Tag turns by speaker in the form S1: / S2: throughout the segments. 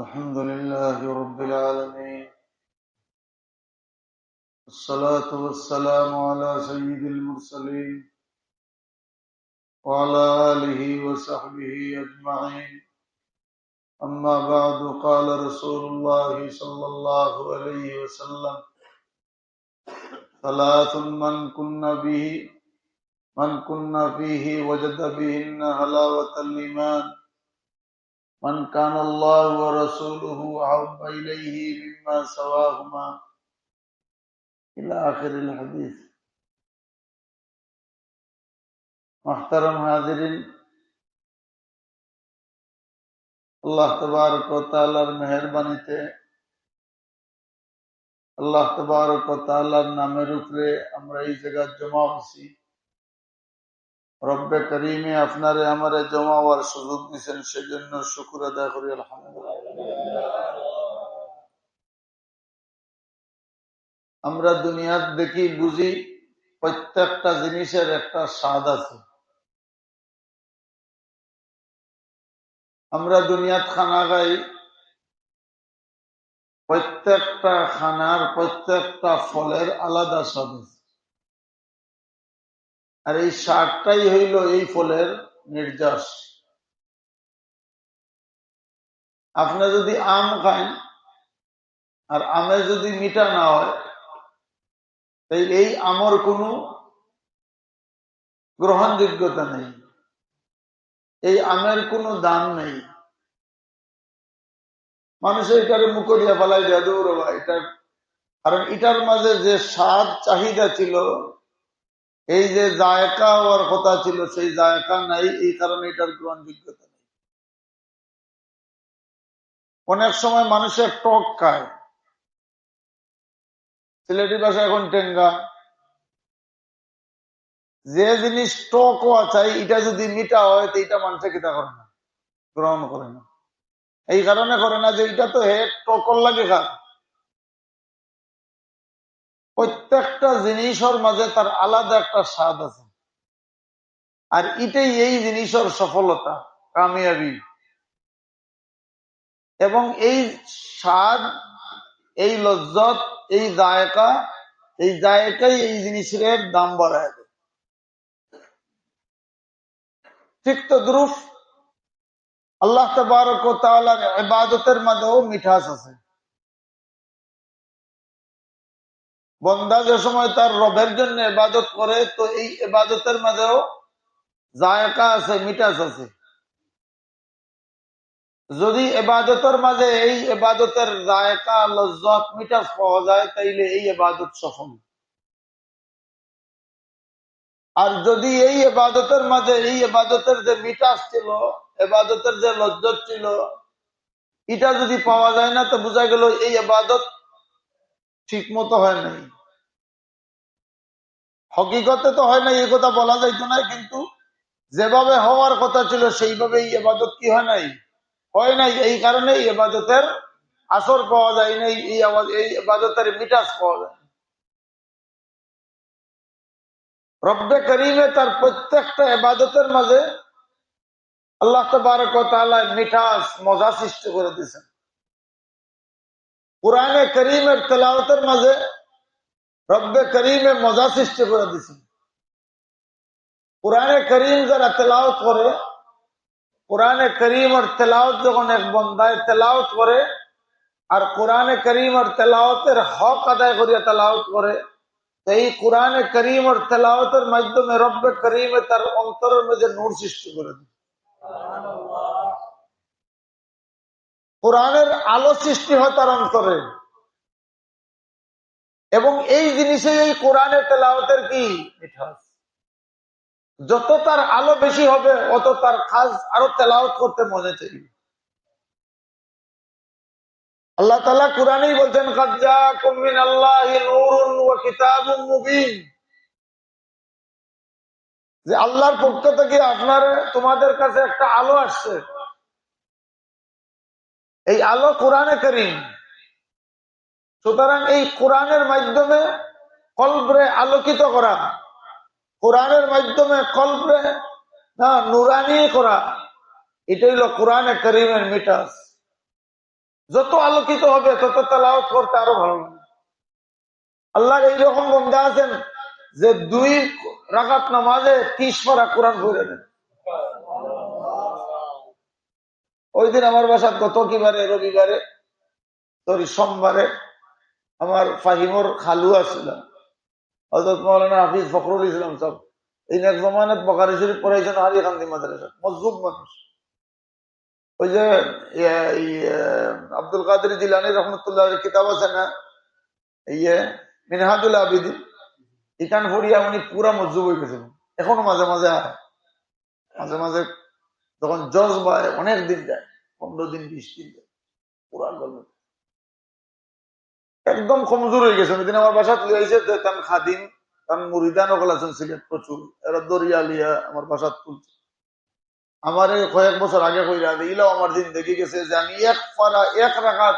S1: الحمد لله رب العالمين، الصلاة والسلام على سيد المرسلين وعلى آله وصحبه أجمعين. أما بعد، قال رسول الله صلى الله عليه وسلم: ثلاث من كن فيه وجد بهن حلاوة الإيمان: من كان الله ورسوله أحب إليه مما سواهما، إلى آخر الحديث. محترم हाजिरिन, আল্লাহ তাবারক ওয়া তাআলার মেহেরবানিতে আল্লাহ তাবারক ওয়া তাআলার নামের উপরে আমরা এই জায়গায় জমা হয়েছি। রব্বে করিমে আপনারে আমারে জমা হওয়ার সুযোগ দিয়েছেন, সেজন্য শুকর আদায় করি আলহামদুলিল্লাহ। আমরা দুনিয়াত দেখি বুঝি প্রত্যেকটা জিনিসের একটা স্বাদ আছে। আমরা দুনিয়াত খানা খাই, প্রত্যেকটা খানার প্রত্যেকটা ফলের আলাদা স্বাদ আছে। আর এই স্বাদটাই হইল এই ফলের নির্যাস। আপনি যদি আম খান আর আমে যদি মিঠা না হয়, তাই এই আমর কোনো গ্রহণযোগ্যতা নেই, এই আমের কোনো দাম নেই। মানুষের এটার মুখরিয়া ফেলাই দেয় দৌড় এটার, কারণ এটার মাঝে যে স্বাদ চাহিদা ছিল, এই যে জায়কা হওয়ার কথা ছিল, সেই জায়কা নাই, এই কারণে এটার গ্রহণযোগ্যতা নেই। অনেক সময় মানুষের টক খায়, সিলেটি ভাষা এখন টেঙ্গা। যে জিনিস টক হওয়া চাই, এটা যদি মিঠা হয় তো এটা মানুষে কিতা করে না, গ্রহণ করে না। এই কারণে করে না যে এটা তো হে টকর লাগে খা। প্রত্যেকটা জিনিসের মাঝে তার আলাদা একটা স্বাদ আছে, আর এটাই এই জিনিসের সফলতা, কামিয়াবি। এবং এই স্বাদ, এই লজ্জত, এই জায়কাই এই জিনিসের দাম বাড়ায় দেয়। ঠিক তো দ্রুপ আল্লাহ তাবারক ওয়া তাআলার ইবাদতের মধ্যেও মিঠাস আছে। বন্দা যে সময় তার রবের জন্য ইবাদত করে, তো এই ইবাদতের মধ্যেও জায়কা আছে, মিঠাস আছে। যদি ইবাদতের মাঝে এই ইবাদতের জায়কা, লজ্জত, মিঠাস পাওয়া যায়, তাইলে এই ইবাদত সফল। আর যদি এই ইবাদতের মাঝে এই ইবাদতের যে মিঠাস ছিল, ইবাদতের যে লজ্জত ছিল, এটা যদি পাওয়া যায় না, তো বোঝা গেল এই ইবাদত ঠিক মতো হয় নাই। হকিকতে তো হয় নাই, এই কথা বলা যাইতো না, কিন্তু যেভাবে হওয়ার কথা ছিল সেইভাবে এই ইবাদত কি হয় নাই, হয় নাই। এই কারণে এই ইবাদতের আসর পাওয়া যায় নাই, এই ইবাদতের মিঠাস পাওয়া যায়। রব্বে করিমে তার প্রত্যেকটা ইবাদতের মাঝে আল্লাহ তাবারক ওয়া তাআলা মিঠাস, মজা সৃষ্টি করে দিয়েছেন। কুরআনে করিমের তেলাওয়াতের মাঝে রব্বে করিমে মজা সৃষ্টি করে দিয়েছেন। কুরআনে করিম যারা তেলাওয়াত করে, কুরআনে করিম আর তেলাওয়াত যখন এক বন্দায় তেলাওয়াত করে, আর কুরআনে করিম আর তেলাওয়াতের হক আদায় করিয়া তেলাওয়াত করে, এই কুরআনে করিম আর তেলাওয়াতের মাধ্যমে রব্বে করিমে তার অন্তরের মধ্যে নূর সৃষ্টি করে দেয়। কোরআনের আলো সৃষ্টি হয় তার অন্তরে, এবং এই জিনিসে এই কোরআনের তেলাওয়াতের কি মিঠাস। যত তার আলো বেশি হবে, অত তার কাজ আরো তেলাওয়াত করতে মনে চাইবে। আল্লাহ তাআলা কোরআনেই বলছেন, কাদ জাআকুম মিনাল্লাহি নূরুন ওয়া কিতাবুম মুবিন, যে আল্লাহর পক্ষ থেকে তোমাদের কাছে একটা আলো আসছে। এই আলো কোরআনে কারীম। সুতরাং এই কোরআনের মাধ্যমে কলবরে আলোকিত করা, কোরআনের মাধ্যমে কলবরে নূরানি করা, এটাই হলো কোরআনে কারীমের মিঠাস। যত আলোকিত হবে তত তেলাওয়াত করতে আরো ভালো লাগে। আল্লাহর এইরকম বন্দা আছেন যে 2 রাকাত নামাজে 30 পারা কোরআন পড়ে দেন। ওই দিন আমার বাসাত গত কিবারে রবিবারে সোমবারে আমার ফাহিমর খালু আসছিল, হযরত মাওলানা হাফিজ ফখরুল ইসলাম সব। এই এক জমানাত বখারি শরীফ পড়াইছেন হারিয়াকান্দি মাদ্রাসা, মজবুত মানুষ। ওই যে আব্দুল কাদের জিলানী রহমতুল্লাহ কিতাব আছে না, মিনহাজুল আবিদিন, ইকান ফরিয়া উনি পুরা মজবুত হয়ে গেছেন। এখনো মাঝে মাঝে মাঝে যখন জজ বায় অনেক দিন যায়, 15 দিন 20 দিন যায়, পুরা গল্প একদম কমজোর হয়ে গেছে। ওইদিন আমার বাসাত লিয়াইছে তান খাদিম তান মুরিদান ওগুলা সিলেট প্রচুর, এরা দরিয়া লিয়া আমার বাসাত তুলছে। আমার কয়েক বছর আগে কইরা দিলাও আমার দিন দেখে গেছে যে আমি এক রাকাত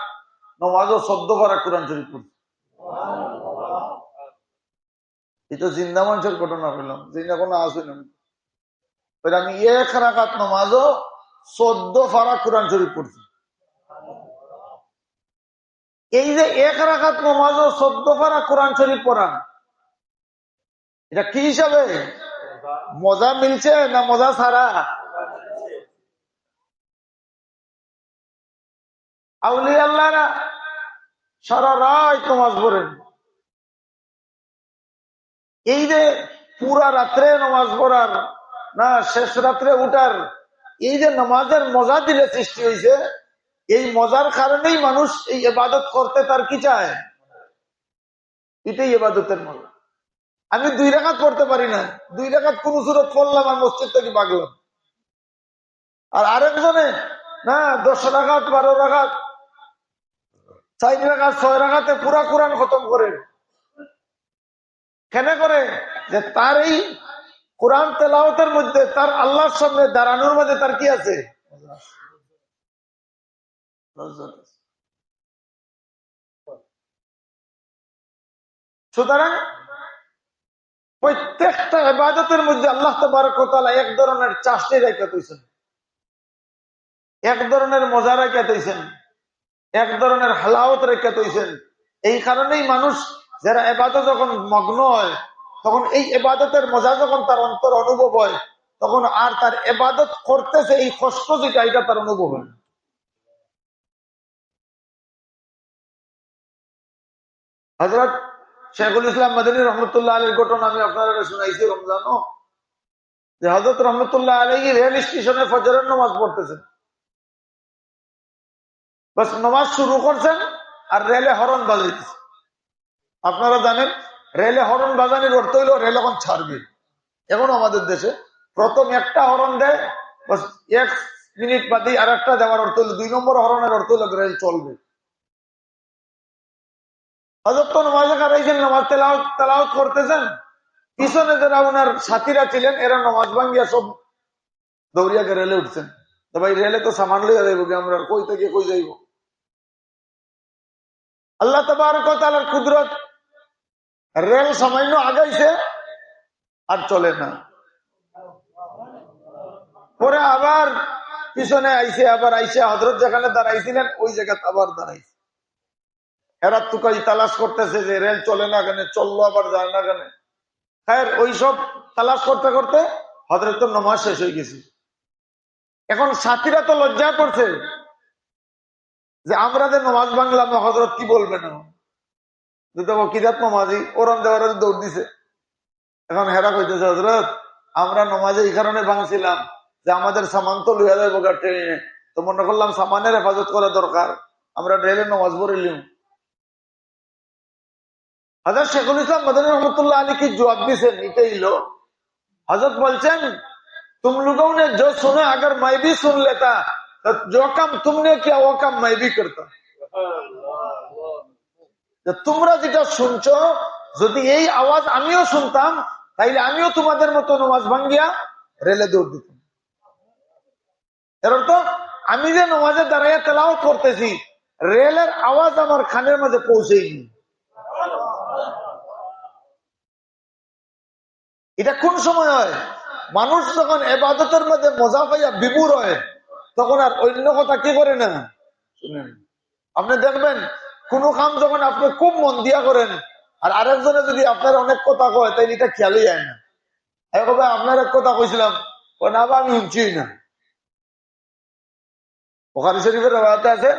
S1: নমাজও 14 পারা কোরআন শরীফ পড়ছি। এটা জিন্দা মানুষের ঘটনা পেলাম, জিন্দা কোনো আসে না। আমি এক রাকাত নমাজও 14 পারা কোরআন শরীফ পড়ছি। এই যে এক রাকাত নমাজও 14 পারা কোরআন শরীফ পড়া, এটা কি হিসাবে? মজা মিলছে না মজা ছাড়া? আউলিয়া আল্লাহরা সারা রাত নামাজ পড়েন। এই যে পুরা রাত্রে নামাজ পড়ার না শেষ রাত্রে উঠার, এই যে নামাজের মজা দিলে সৃষ্টি হয়েছে, এই মজার কারণেই মানুষ এই ইবাদত করতে তার কি চায়, এটাই ইবাদতের মজা। আমি 2 রাকাত পড়তে পারি না, 2 রাকাত কোন সুরত পড়লাম আর মসজিদ থেকে বাগলাম। আর আরেকজনে না 10 রাকাত 12 রাকাত 4 রাকাত 6 রাকাতে পুরা কোরআন খতম করে। কেন করে? যে তার এই কোরআন তেলাওয়াতের মধ্যে তার আল্লাহর সামনে দাঁড়ানোর মধ্যে তার কি আছে, সুতরাং প্রত্যেকটা ইবাদতের মধ্যে আল্লাহ তাবারক ওয়া তাআলা এক ধরনের চাষটি রেখে দিয়েছেন, এক ধরনের মজা রেখে দিয়েছেন, এক ধরনের হালাওয়াত রেখে দিয়েছেন। এই কারণেই মানুষ যারা ইবাদত যখন মগ্ন হয়, তখন এই ইবাদতের মজা যখন তার অন্তর অনুভব হয়, তখন আর তার ইবাদত করতেছে এই কষ্ট যেটা এটা তার অনুভব হয়। হযরত শেখুল ইসলাম মাদানী রহমতুল্লাহ আলাইহির ঘটনা আমি আপনারা শুনাইছি রমজানও, যে হযরত রহমতুল্লাহ আলাইহি রেল স্টেশনে ফজরের নামাজ পড়তেছেন। বাস নামাজ শুরু করছেন আর রেলে হরন বাজাইতেছে। আপনারা জানেন রেলে হরন বাজানোর অর্থ হইল রেল এখন ছাড়বে। এখন আমাদের দেশে প্রথম একটা হরন দেয়, বাস 1 মিনিট বাদে আর একটা দেওয়ার অর্থ হইল 2 নম্বর হরনের অর্থ হইল রেল চলবে। হযরত তো নামাজে খারাইছেন, নামাজ তেলাওয়াত করতেছেন, পিছনে যারা ওনার সাথীরা ছিলেন এরা নামাজ ভাঙ্গিয়া সব দৌড়িয়া রেলে উঠছেন। তো ভাই রেলে তো সামান লইয়া যাইব, আমরা কই থেকে কই যাইব। আল্লাহ তাবারক ওয়া তাআলার কুদরত, রেল সামান্য আগাইছে আর চলে না, পরে আবার পিছনে আইছে, আবার আইসে হযরত যেখানে দাঁড়াইছিলেন ওই জায়গাতে আবার দাঁড়াইছে। এরা তুকাই তালাশ করতেছে যে রেল চলে না কেন, চললো আবার যায় না কেন। হ্যাঁ, ওইসব তালাশ করতে করতে হযরত নামাজ শেষ হয়ে গেছে। এখন সাথীরা তো লজ্জা করছে যে আমরা যে নামাজ ভাঙলাম, হযরত কি বলবে না, কিরাত নামাজি ওরম দেওয়ার দৌড় দিছে। এখন হেরা কইতেছে হযরত আমরা নামাজে এই কারণে ভাঙছিলাম যে আমাদের সামান তো লইয়া যাবো ট্রেনে, তো মনে করলাম সামানের হেফাজত করা দরকার, আমরা রেলে নামাজ পড়িলাম। হযরত শেখুল ইসলাম মাদানী রহমতুল্লাহ আলী কি জবাব দিচ্ছেন, এটাই লো हजरत बोलचन तुम लोगों ने जो सुना अगर मैं भी सुन लेता तो जो काम तुमने किया वो काम मैं भी करता। তোমরা যেটা শুনছো যদি এই আওয়াজ আমিও শুনতাম তাইলে আমিও তোমাদের মতো নামাজ ভাঙ্গিয়া রেলে দৌড় দিতাম। এর অর্থ আমি যে নামাজে দাঁড়াইয়া তেলাওয়াত করতেছি রেলের আওয়াজ আমার কানের মধ্যে পৌঁছেইনি। এটা কোন সময় হয়? মানুষ যখন ইবাদতের মধ্যে মজা পাইয়া বিভোর হয় তখন আর অন্য কথা কি করে না শুনেন। আপনি দেখবেন কোন কাম যখন আপনি খুব মন দিয়া করেন আর আরেকজনে যদি আপনার অনেক কথা কয় তাই এটা খেয়ালই যায় না। আপনার এক কথা কইছিলাম, না বা আমি শুনছি না। বুখারী শরীফের রাওয়ায়াতে আছে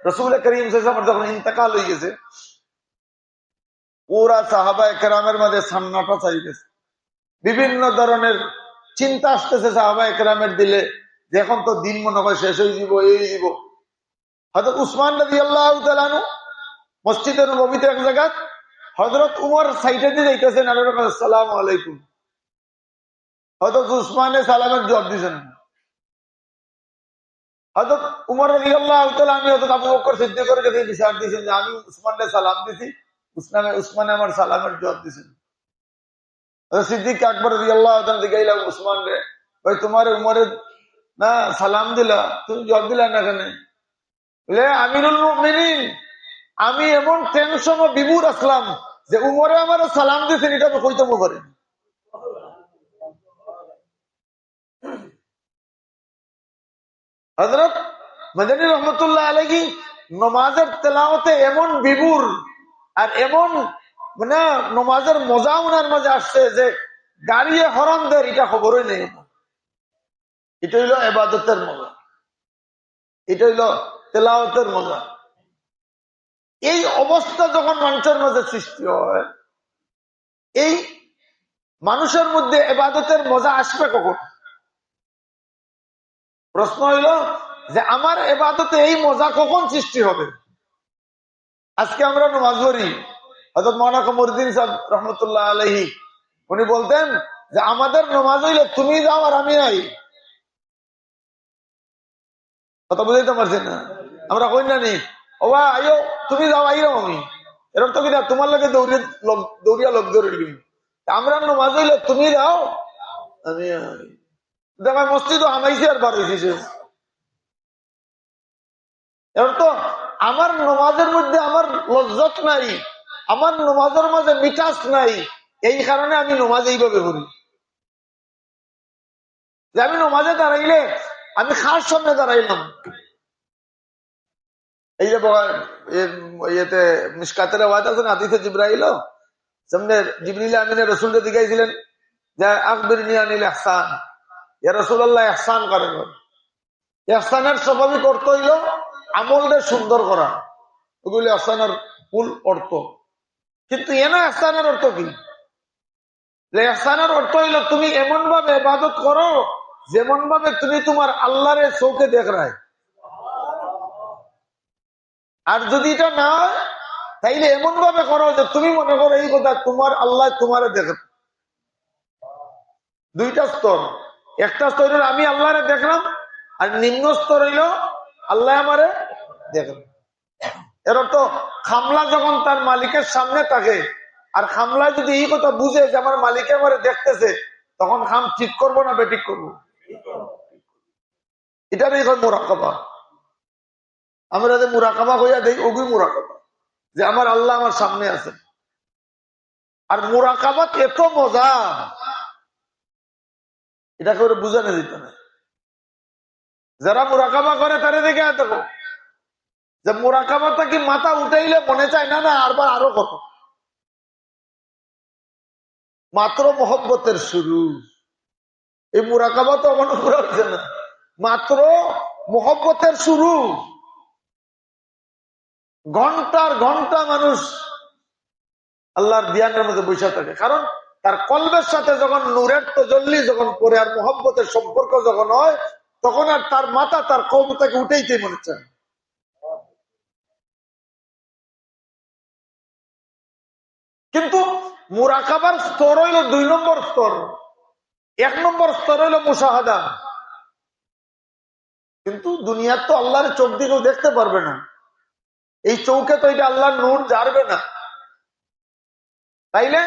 S1: রাসূল করিম সাল্লাল্লাহু আলাইহি ওয়াসাল্লাম যখন ইন্তেকাল হয়ে গেছে, পুরা সাহাবায়ে কেরামের মাঝে সান্নাটা চাই গেছে। বিভিন্ন ধরনের চিন্তা আসতেছে সাহাবায়ে কেরামের দিলে, যে এখন তো দিন মনে হয় শেষ হয়ে যাব, এই দিব। হযরত উসমান রাদিয়াল্লাহু তাআলা আনহু মসজিদের নববীতে এক জায়গা, হযরত উমর সাইডে দিয়ে যাইতেছেন, আসসালামু আলাইকুম। হযরত উসমানে সালামের জবাব দিয়েছেন। হযরত উমর রাদিয়াল্লাহু তাআলা আমি হযরত আবু বকর সিদ্দিকের কাছে বিচার দিয়েছেন যে আমি উসমানকে সালাম দিছি, উসমানে আমার সালামের জবাব দিয়েছেন। হযরত সিদ্দিক আকবর রাদিয়াল্লাহু তাআলা জিজ্ঞাসা উসমান রে, ভাই তোমার উমরের না সালাম দিলা, তুমি জবাব দিলা না কেন? বলে আমিরুল মুমিনিন, আমি এমন টেনশন ও বিভোর আসলাম যে উমরে আমার সালাম দিয়েছেন এটা আমি কইতে পারি। হযরত মাদানী রহমতুল্লাহ আলাইহি নমাজের তেলাওয়াতে এমন বিভোর আর এমন মানে নমাজের মজা ওনার মাঝে আসছে যে গাড়িয়ে হরন দেয় এটা খবরই নেই। এটা হইল ইবাদতের মজা, এটা হইল তেলাওয়াতের মজা। এই অবস্থা যখন মানুষের মাঝে সৃষ্টি হয়, এই মানুষের মধ্যে ইবাদতের মজা আসবে কখন? প্রশ্ন হইল যে আমার ইবাদতে এই মজা কখন সৃষ্টি হবে? আজকে আমরা নামাজ পড়ি, হযরত মাওলানা কমরউদ্দিন সাহেব রহমতুল্লাহ আলাইহি উনি বলতেন যে আমাদের নামাজ হইলে তুমি যাও আর আমি নাই। কথা বুঝাইতে পারছেন না? আমরা কই না নি ও আইও তুমি যাও আইও আমি, এরকম তো কিনা তোমার লাগে দৌড়িয়া লোক ধরে দিবি। আমরা নামাজ হইলে তুমি যাও আমি দেখা মসজিদ হামাইছি আর বার হয়েছি। এবার তো আমার নমাজের মধ্যে আমার লজ্জত নাই, আমার নমাজের মাঝে মিঠাস নাই, এই কারণে আমি নমাজ এইভাবে করি যে আমি নমাজে দাঁড়াইলে আমি খাস সামনে দাঁড়াইলাম। এই যে ইয়েতে মিশকাতের ওয়াজ আছে না, হাদিসে জিবরাইল সামনে জিবরিল আমিনের রাসূলকে জিজ্ঞাসিলেন যে আখবিরনি আনিল ইহসান, ইয়া রাসূলুল্লাহ ইহসান করেন। ইহসানের স্বাভাবিক অর্থ হইল আমলটা সুন্দর করা, ওগুলি ইহসানের মূল অর্থ। কিন্তু এনা ইহসানের অর্থ কি? ইহসানের অর্থ হইল তুমি এমন ভাবে ইবাদত করো যেমন ভাবে তুমি তোমার আল্লাহরে চোখে দেখ রায়। আর যদি এটা না তাইলে এমন ভাবে করো যে তুমি মনে করো এই কথা তোমার আল্লাহ তোমারে দেখে। দুইটা স্তর, একটা স্তর হইল আমি আল্লাহরে দেখলাম, আর নিম্ন স্তর হইল আল্লাহ আমারে দেখলাম। এর অর্থ খামলা যখন তার মালিকের সামনে থাকে আর খামলা যদি এই কথা বুঝে যে আমার মালিক আমারে দেখতেছে, তখন খাম ঠিক করবো না বেঠিক করবো? এটারই এখন মুরাকাবা। আমরা যে মুরাকাবা হইয়া দেই ওগুই মুরাকাবা, যে আমার আল্লাহ আমার সামনে আছে। আর মুরাকাবাত এত মজা, এটা করে বুঝানো যেত না। যারা মুরাকাবা করে তারা দেখে দেখো যে মুরাকাবাটা কি মাথা উঠাইলে মনে চায় না না আরবার আরো কত। মাত্র মহব্বতের শুরু, এই মুরাকাবা তো এখনো পুরো হচ্ছে না, মাত্র মহব্বতের শুরু। ঘন্টার ঘন্টা মানুষ আল্লাহর ধ্যানের মধ্যে বসে থাকে, কারণ তার কলবের সাথে যখন নূরের তাজাল্লি যখন পড়ে আর মহব্বতের সম্পর্ক যখন হয়, তখন আর তার মাথা তার কলব থেকে উঠেইতে মনে চায়। কিন্তু মুরাকাবার স্তর হইল 2 নম্বর স্তর। 1 নম্বর স্তর হইল মুশাহাদা। কিন্তু দুনিয়ার তো আল্লাহর চোখ দিকেও দেখতে পারবে না, এই চৌকে তো এটা আল্লাহর নূর জারবে না। তাইলে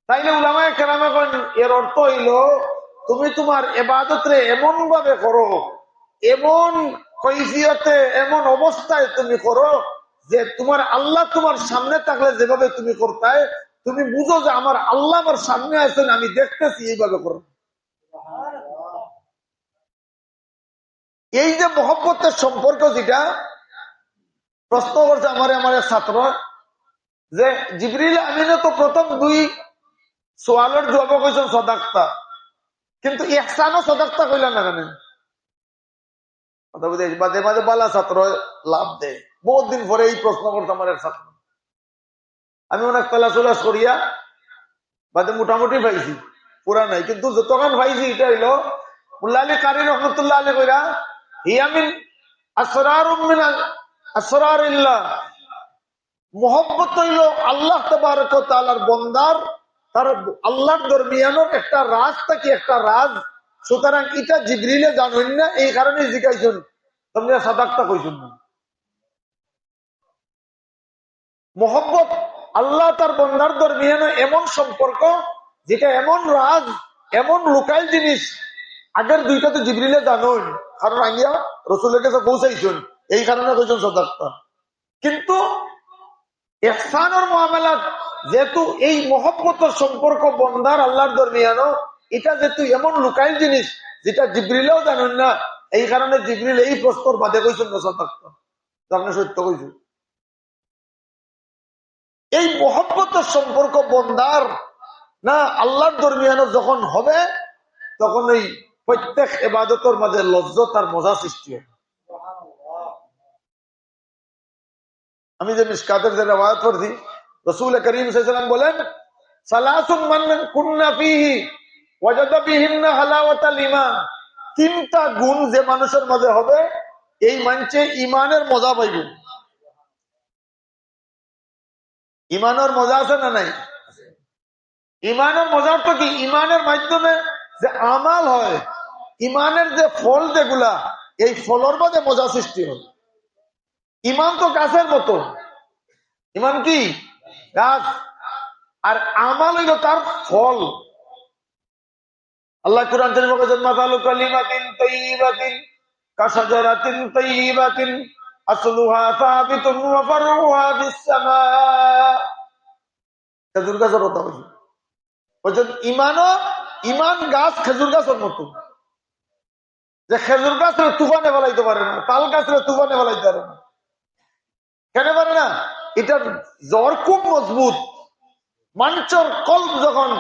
S1: তাইলে উলামায়ে কেরামে বলেন এর অর্থ হইল তুমি তোমার ইবাদতরে এমন ভাবে করো, এমন কৈফিয়তে এমন অবস্থায় তুমি করো যে তোমার আল্লাহ তোমার সামনে থাকলে যেভাবে তুমি করতে, তুমি বুঝো যে আমার আল্লাহ আমার সামনে আছেন, আমি দেখতেছি, এইভাবে করো। এই যে মহব্বতের সম্পর্ক যেটা, প্রশ্ন করছে আমার ছাত্র যে জিবরিল আমিনে তো প্রথম 2 সোয়ালের জবাব কইছেন সদাক্তা, কিন্তু ইহসানও সদাক্তা কইলেন না কেন? কথা বুঝে মাঝে মাঝে বালা ছাত্র লাভ দেয়। বহুত দিন পরে এই প্রশ্ন করছে আমার এক ছাত্র। আমি অনেক তলাশ করিয়া বাদে মোটামুটি পাইছি, পুরা নাই, কিন্তু যতক্ষণ পাইছি এটা হইল মুল্লা আলী কারি রহমতুল্লাহ আলী কইরা হিয়ামিন আসরারিল্লাহ, মোহব্বত হইল আল্লাহ তাবারক ওয়া তাআলার বন্দার তার আল্লাহর দরমিয়ানের একটা রাজ থাকি, একটা রাজ। সুতরাং এটা জিবরিলে জানেন না, এই কারণে জিজ্ঞাসন তোমরা সাদাক্তা কইছেন না। মোহব্বত আল্লাহ তার বন্দার দরমিয়ানে এমন সম্পর্ক যেটা এমন রাজ, এমন লোকাল জিনিস। আগের দুইটা তো জিবরিলে জানেন, কারণ আইয়া রসুলের কাছে পৌঁছাইছেন, এই কারণে কইছেন সাদাক্তা। কিন্তু ইহসানের মুআমালাত যেহেতু এই মহব্বতের সম্পর্ক বন্দার আল্লাহর দরমিয়ানো, এটা যেহেতু এমন লুকাইল জিনিস যেটা জিবরিলেও জানেন না, এই কারণে জিবরিল এই প্রশ্নর বাদে কইছেন না সাদাক্তা, আপনি সত্য কইছেন। এই মহব্বতের সম্পর্ক বন্দার না আল্লাহর দরমিয়ানো যখন হবে, তখন এই প্রত্যেক ইবাদতের মাঝে লজ্জত আর মজা সৃষ্টি হবে। আমি যে মিশকাতের যে রিওয়ায়াত পড়ছি, রাসূল করিম সাল্লাল্লাহু আলাইহি ওয়াসাল্লাম বলেন সালাসুন মান কুন্না ফীহি ওয়াজাদা বিহিন্না হালাওয়াতাল ঈমান, 3টা গুণ যে মানুষের মাঝে হবে, এই মানুষে ঈমানের মজা পাইবে। ঈমানের মজা আছে না নাই? ঈমানের মজার তো কি, ঈমানের মাধ্যমে যে আমাল হয়, ঈমানের যে ফল যেগুলা, এই ফলের মধ্যে মজা সৃষ্টি হয়। ঈমান তো গাছের মতো, ঈমান কি গাছ, আর আমাল হইল তার ফল। আল্লাহ কুরআন শরীফে বলেছেন মাসালু কালিমাতিন তাইয়্যিবাতিন কাশাজারাতিন তাইয়্যিবাতিন আসলুহা সাবিতুন ওয়া ফারউহা ফিস সামা। খেজুর গাছের কথা বলছেন, বলছেন ঈমান গাছ খেজুর গাছের মতো, যে খেজুর গাছের তুফানে ফেলাইতে পারে না, তাল গাছের তুফানে ফেলাইতে পারে না। কেন পারে না? এটার জ্বর খুব মজবুত। মানুষের কল্প যখন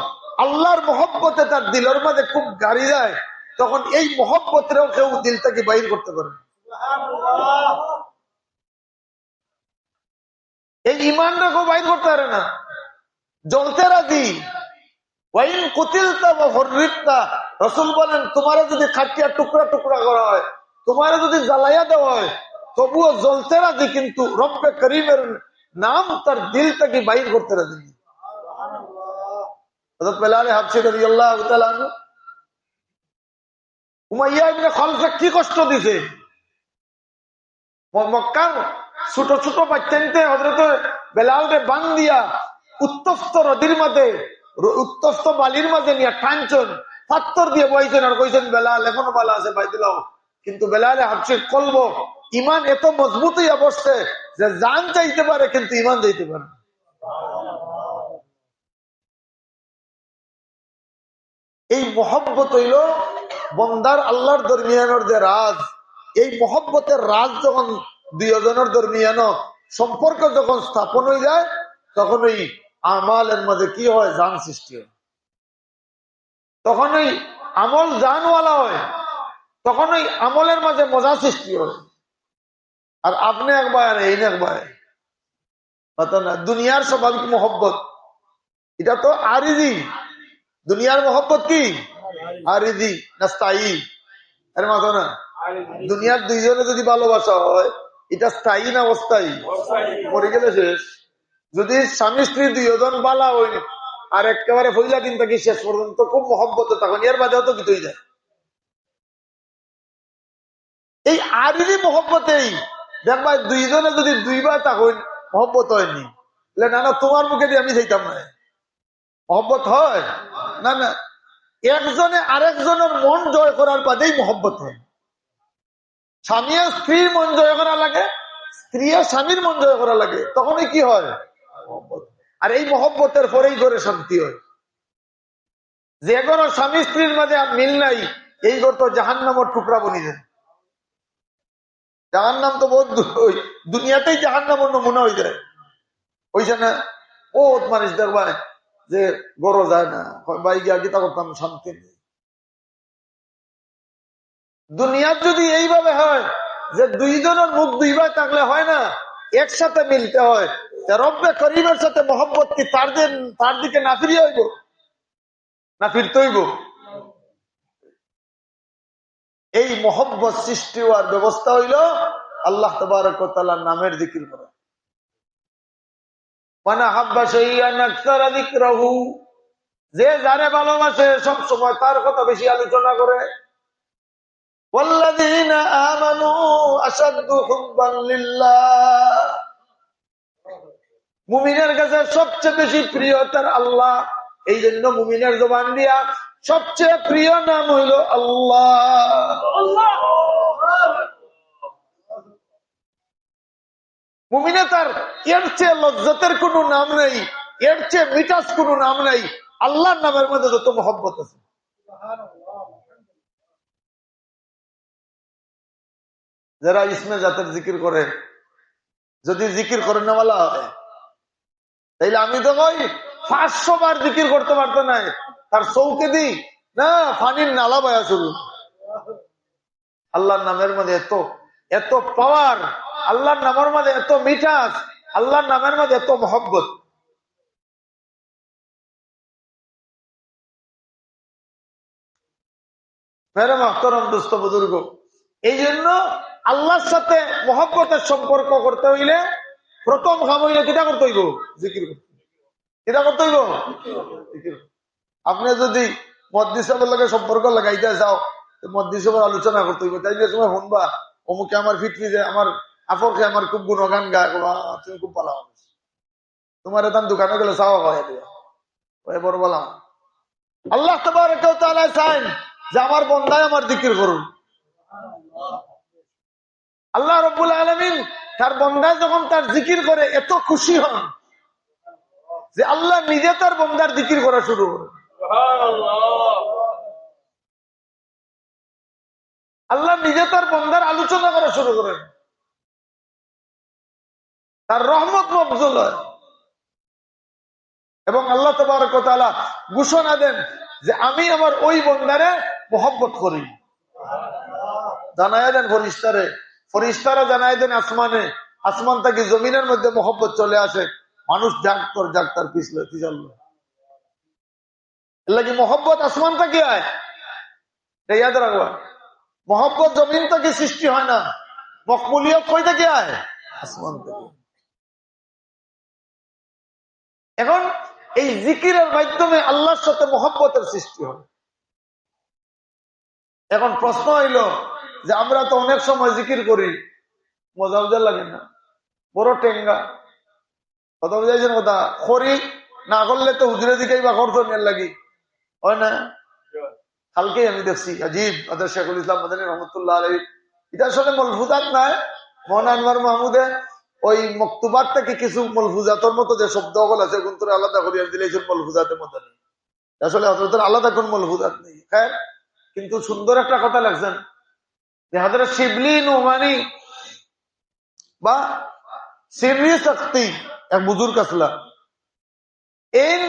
S1: আল্লাহর মহব্বতে তার দিলের মাঝে খুব গাড়ি যায়, তখন এই মহব্বতেও কেউ দিল থেকে বাইর করতে পারে না। এই ইমানটা কেউ বাইর করতে পারে না। জ্বলতে রাজি, ওয়াইন কুতিলতা ওয়া হুররিতা, রাসূল বলেন তোমারে যদি খাটিয়া টুকরা টুকরা করা হয়, তোমারে যদি জ্বালাইয়া দেওয়া হয়, তবুও জ্বলতে রাজি, কিন্তু রব্বে করিমের নাম তার দিল থেকে বাইর করতে রাজি। হযরত বেলাল হাবশী রাদিয়াল্লাহু তাআলা আনহু উমাইয়া ইবনে খালফকে কি কষ্ট দিছে। মক্কার ছোট ছোট বাচ্চাতে হযরত বেলালকে বান দিয়া উত্তপ্ত নদীর মাঝে, উত্তপ্ত বালির মাঝে নিয়ে টানছেন, পাথর দিয়ে বইছেন, আর কইছেন বেলাল এখনো বালা আছে বাই দিলাও। কিন্তু বেলাল হাবশীর কলব ইমান এত মজবুত হইয়া বসছে যে জান চাইতে পারে কিন্তু ইমান যাইতে পারে। এই মহব্বত হইল বন্দার আল্লাহর দরমিয়ানের যে রাজ। এই মহব্বতের রাজ যখন দুইজনের দরমিয়ান সম্পর্ক যখন স্থাপন হয়ে যায়, তখন ওই আমালের মধ্যে কি হয়, জান সৃষ্টি হয়। তখন ওই আমল জানওয়ালা হয়, তখন ওই আমলের মাঝে মজা সৃষ্টি হয়। আর আপনি একবার এই একবার না, দুনিয়ার স্বাভাবিক মহব্বত এটা তো আরিজি। দুনিয়ার মহব্বত কি আরিজি না স্থায়ী? এর মাথা না, দুনিয়ার দুইজনে যদি ভালোবাসা হয়, এটা স্থায়ী না অস্থায়ী? মরে গেলে শেষ। যদি স্বামী স্ত্রী দুইজন বালা হই আর একেবারে ফইলা দিন থাকি শেষ পর্যন্ত খুব মহব্বতে, তখন এর বাদেও তো কিছুই যায়। এই আরিজি মহব্বতেই দেখবা দুইজনে যদি দুইবার তখন মহব্বত হয়নি, না না তোমার মুখে দিয়ে আমি যাইতাম না, মহব্বত হয় না। না, একজনে আরেকজনের মন জয় করার বাদেই মহব্বত হয়। স্বামী স্ত্রীর মন জয় করা লাগে, স্ত্রী স্বামীর মন জয় করা লাগে, তখনই কি হয়, মহব্বত। আর এই মহব্বতের পরেই ঘরে শান্তি হয়। যে কোনো স্বামী স্ত্রীর মাঝে মিল নাই, এই ঘর তো জাহান্নামের টুকরা বনি যায়। জাহান নাম তো বহুত দুনিয়াতেই জাহান নাম নমুনা হয়ে যায় ওইছে না। বহুত মানুষ দেখবা যে গড় যায় না, ভাই গিয়া গীতা করতাম শান্তি নেই। দুনিয়ার যদি এইভাবে হয় যে দুইজনের মুখ দুইবার থাকলে হয় না, একসাথে মিলতে হয়, রব্বে করিমের সাথে মহব্বত কি তার দিকে না ফিরিয়ে হইব, না ফিরতে হইব? এই মহব্বত সৃষ্টি হওয়ার ব্যবস্থা হইল আল্লাহ তাবারক ওয়া তাআলার নামের জিকির করা। মানে হাব্বা শাইআন আকসারা যিকরাহু, যে যারে ভালোবাসে সব সময় তার কথা বেশি আলোচনা করে। ওয়াল্লাযীনা আমানু আশাদ্দু হুব্বান লিল্লাহ, মুমিনের কাছে সবচেয়ে বেশি প্রিয় তার আল্লাহ। এই জন্য মুমিনের জবান দিয়া সবচেয়ে প্রিয় নাম হইল আল্লাহ। মুমিনে তার এর চেয়ে লজ্জতের কোন নাম নেই, এর চেয়ে মিঠাস কোন নাম নেই। আল্লাহর নামের মধ্যে যত মহব্বত আছে। যারা ইসমে জাতের জিকির করে, যদি জিকির করে নেওয়ালা হয়, তাইলে আমি তো কই 500 বার জিকির করতে পারতো না, তার চৌকে দি না ফানির নালা বয়া শুরু। আল্লাহর নামের মধ্যে এত এত পাওয়ার, আল্লাহর নামের মধ্যে এত মিঠাস, আল্লাহর নামের মধ্যে এত মহব্বত। মেরে মাহতরম দোস্ত বুজুর্গ, এই জন্য আল্লাহর সাথে মহব্বতের সম্পর্ক করতে হইলে প্রথম কাম হইলে কিটা করতে হইব? জিকির করতে। কিটা করতে হইব? আপনি যদি মদ্দি সাহেবের লগে সম্পর্ক লাগাইতে চাও, মদ্দি সাহেবের আলোচনা করতে হইব। তাই যে সময় শুনবা অমুকে আমার ফিটরি যে আমার আফরকে আমার খুব গুণগান গায়, তুমি খুব ভালো মানুষ, তোমার এখান দোকানে গেলে চাওয়া হয় বড় বলা। আল্লাহ তাবারক ওয়া তাআলা চান যে আমার বন্দায় আমার জিকির করুন। আল্লাহ রাব্বুল আলামিন তার বন্দায় যখন তার জিকির করে এত খুশি হন যে আল্লাহ নিজে তার বন্দার জিকির করা শুরু করে। আল্লাহ নিজে তার বন্দার আলোচনা করা শুরু করেন, তার রহমত মফজুল হয়। এবং আল্লাহ তাবারক ওয়া তাআলা ঘোষণা দেন যে আমি আমার ওই বন্দারে মহব্বত করি। জানায় দেন ফরিস্তারে, ফরিস্তারা জানায় দেন আসমানে, আসমান থেকে জমিনের মধ্যে মহব্বত চলে আসে। মানুষ জাগ তার পিছলে চললো। এর লাগি মহব্বত আসমান থেকে আয়, ইয়াদ রাখবা। মহব্বত জমিন থেকে সৃষ্টি হয় না, মকবুলিয়ত কই থেকে আয়? আসমান থেকে। এখন এই জিকিরের মাধ্যমে আল্লাহর সাথে মহব্বতের সৃষ্টি হয়। এখন প্রশ্ন হইল যে আমরা তো অনেক সময় জিকির করি, মজা মজা লাগে না? বড় টেঙ্গা কথা বুঝাইছেন কথা, খড়ি না করলে তো হুজুরে দিকেই বা খরচ নেওয়ার লাগি হয় না? কালকে আমি দেখছি আজিব আদর শেখুল ইসলাম মাদানী রহমতুল্লাহ আলাইহি, এটা আসলে মলফুজাত নাই, মহান আনোয়ার মাহমুদে ওই মক্তুবার থেকে কিছু মলফুজাতর মতো যে শব্দ সকল আছে কোন তোর আলাদা করিয়া দিলে মলফুজাতের মতো নেই, আসলে হজরতের আলাদা কোন মলফুজাত নেই। হ্যাঁ, কিন্তু সুন্দর একটা কথা লাগছেন যে হযরত শিবলি নুমানি বা সিররি শক্তি এক বুজুর্গ আসলা, এই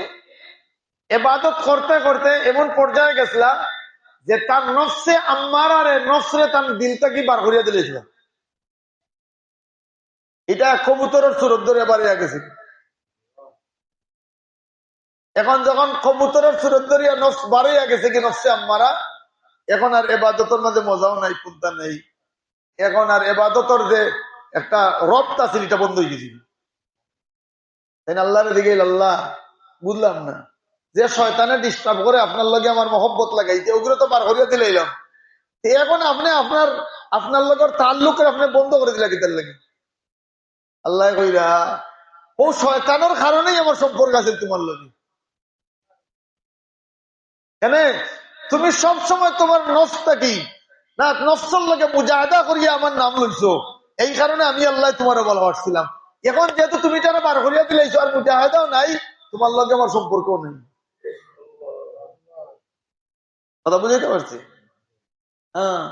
S1: ইবাদত করতে করতে এমন পর্যায়ে গেছলা যে তার নফসে আম্মারারে নফসরে তার দিলটা কি বার করিয়া দিলেছিল। এটা কবুতরের সুরত ধরে বাড়িয়া গেছে। এখন যখন কবুতরের সুরত ধরিয়া নফস বাড়িয়া গেছে কি নফসে আম্মারা, এখন আর এবাদতের মাঝে মজাও নাই, কুন্তা নেই। এখন আর এবাদতের যে একটা রবটা ছিল এটা বন্ধ হয়ে গেছিল। তাই আল্লাহর দিকে আল্লাহ বুঝলাম না যে শয়তানে ডিস্টার্ব করে আপনার লগে আমার মহব্বত লাগাইতে, ওগুলো তো বার করিয়া দিলে এলাম। এখন আপনি আপনার লগের তাল্লুকের আপনি বন্ধ করে দিলা কিতার লাগে। আল্লাহ কইরা ও শয়তানের কারণেই আমার সম্পর্ক আছে তোমার লগে। কেন তুমি সব সময় তোমার নফসটা কি না নফসের লগে মুজাহাদা করিয়া আমার নাম লইছো, এই কারণে আমি আল্লাহ তোমার ভালোবাসছিলাম। এখন যেহেতু তুমি তারা বার করিয়া দিলাইছো আর মুজাহাদাও নাই, তোমার লগে আমার সম্পর্কও নেই। কথা বুঝাইতে পারছি? হ্যাঁ,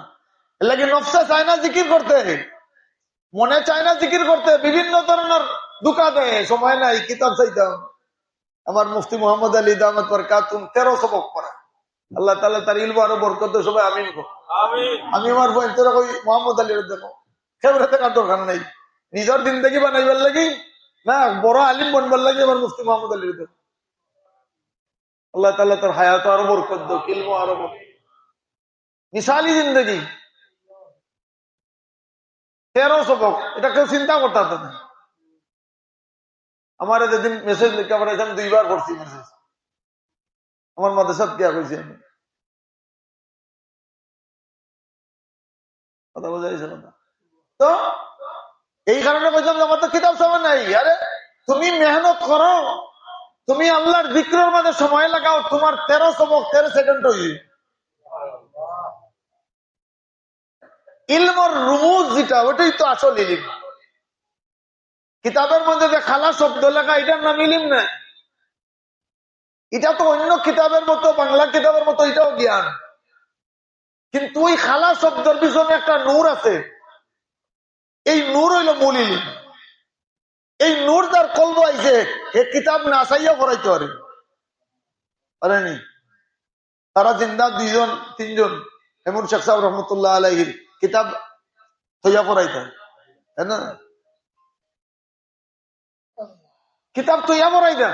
S1: এর লাগে নফসা চায় না জিকির করতে, মনে চায় না জিকির করতে, বিভিন্ন ধরনের দুকা দেয়, সময় নাই, কিতাব চাইতাম। আমার মুফতি মোহাম্মদ আলী দামাত বরকাতুম 13 সবক পড়া, আল্লাহ তাআলা তার ইলম আরো বরকত সবাই আমিন গো। আমি আমার বইন্তরা কই মোহাম্মদ আলীর দেখো খেবরে থাকার দরকার নাই, নিজের জিন্দেগি বানাইবার লাগি না, বড় আলিম বনবার লাগে আমার মুফতি মোহাম্মদ আলীর দেখো। আল্লাহ তাআলা তার হায়াত আরো বরকত দাও, ইলম আরো বরকত। মিসালি জিন্দগি 13 সবক, এটা কেউ চিন্তা করতে পারত না। আমার যেদিন মেসেজ লিখা পাঠাইছেন 2 বার পড়ছি মেসেজ, আমার মাদ্রাসাত কে কইছি আমি, কথা বোঝাইছে না। তো এই কারণে বললাম আমার তো কিতাব সময় নাই। আরে তুমি মেহনত করো, তুমি আল্লাহর যিকরের মাঝে সময় লাগাও, তোমার 13 সবক 13 সেকেন্ড হই। ইলমর রুমুজ যেটা, ওটাই তো আসল ইলিম। কিতাবের মধ্যে যে খালা শব্দ লেখা, এটার নাম ইলিম না। এটা তো অন্য কিতাবের মতো, বাংলা কিতাবের মতো এটাও জ্ঞান, কিন্তু ওই খালা শব্দের পিছনে একটা নূর আছে, এই নূর হইল মূল ইলিম। এই নূর তার কলব আইছে, এ কিতাব না চাইয়া পড়াইতে পারেনি। তারা জিন্দা 2 জন 3 জন এমন শেখ সাহেব রহমতুল্লাহ আলাইহির কিতাব তৈয়া পড়াইতেন, তাই না? কিতাব তৈয়া পড়াইতেন।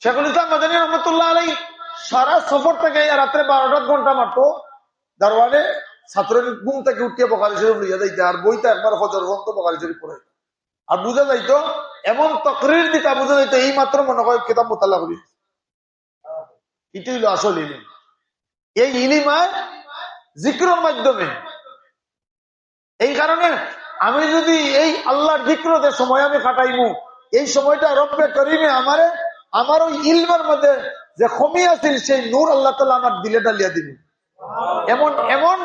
S1: শেখুল ইসলাম মাদানী রহমতুল্লাহ আলাইহি সারা সফর থেকে রাত্রে 12 ঘন্টা মারতো দারওয়ানে, ছাত্রের ঘুম থেকে উঠিয়ে বুখারী শরীফ লইয়া যাইতে, আর বইটা একবার ফজর পর্যন্ত বুখারী শরীফ পড়ে। আর বুঝা যাইতো, এমন তকরির দিতা বুঝা যাইতো এই মাত্র মনে হয় কিতাব মোতাল্লা করি। এটাই হলো আসল ইলিম। এই ইলিম হয় জিক্রের মাধ্যমে। এই কারণে আমি যদি এই আল্লাহর জিক্রতে সময় আমি কাটাইমু, এই সময়টা রব্বে করিমে আমারে, আমার ওই ইলমের মধ্যে যে কমি আছিল সেই নূর আল্লাহ তাআলা আমার দিলে ডালিয়া দিবে। এমন এমন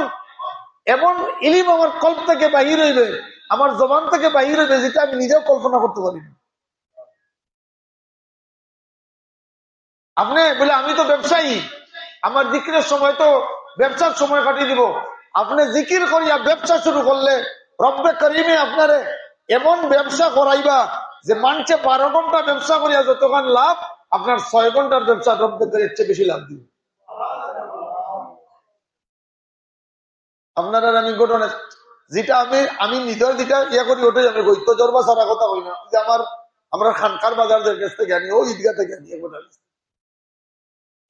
S1: এমন ইলিম আমার কল্প থেকে বাহির হইবে, আমার জবান থেকে বাহির হইবে, যেটা আমি নিজেও কল্পনা করতে পারি না। আপনি বলে আমি তো ব্যবসায়ী, আমার জিকিরের সময় তো ব্যবসার সময় কাটিয়ে দিব। আপনি জিকির করিয়া ব্যবসা শুরু করলে রব্বে করিমে আপনারে এমন ব্যবসা করাইবা যে মানছে 12 ঘন্টা ব্যবসা করিয়া যতক্ষণ লাভ, আপনার 6 ঘন্টার ব্যবসা রব্বে করির চেয়ে বেশি লাভ দিবে। আপনার আর আমি ঘটনা যেটা আমি নিজের যেটা ইয়া করি, ওটাই আমি কই, তো জরবা সারা কথা কই না। যে আমরা খানকার বাজারদের কাছ থেকে আনি, ওই ঈদগাহ থেকে আনি, এগুলো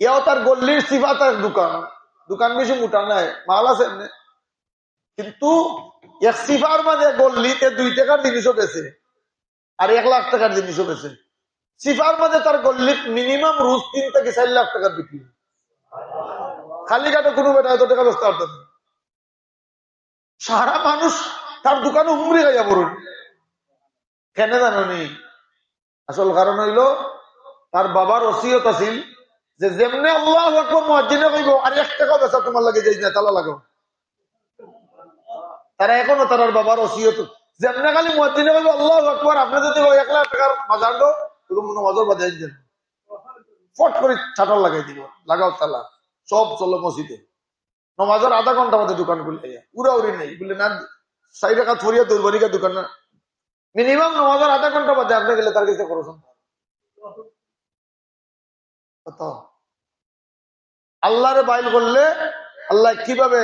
S1: ইয়াও তার গল্লির সিফাতার দোকান বেশি মোটা নাই, মাল আছে এমনি, কিন্তু এক সিফার মাঝে গল্লিতে 2 টাকার জিনিসও বেছে, আর 1 লাখ টাকার জিনিসও বেছে। সিফার মাঝে তার গল্লিত মিনিমাম রোজ 3 থেকে 4 লাখ টাকার বিক্রি। খালি কাটে কোনো বেটা এত টাকা ব্যস্ত করতে না। সারা মানুষ তার দোকানে হুমড়ি খাইয়া পড়ুন। কেন জানি? আসল কারণ হইল তার বাবার ওসিয়ত আছিল যে যেমনে আল্লাহু আকবার মুয়াজ্জিনে কইবো, আর 1 টাকা বেচা তোমার লাগে যাই না, তালা লাগাও। তারা এখনো তার বাবার ওসিয়ত, যেমনে খালি মুয়াজ্জিনে কইবো আল্লাহু আকবার, আপনি যদি 1 লাখ টাকার বাজার দাও, তুমি নমাজের বাজাই দেন, ফট করে ছাটাল লাগাই দিব, লাগাও তালা, সব চলো মসজিদে। নমাজের আধা ঘন্টা মধ্যে দোকান খুলে উড়া উড়ি নেই বলে না, 4 টাকা ছড়িয়া দৌড়বাড়িকা দোকান না, মিনিমাম নমাজের আধা ঘন্টা মধ্যে আপনি গেলে তার কাছে খরচ। আল্লাহরে বাইল করলে আল্লাহ কিভাবে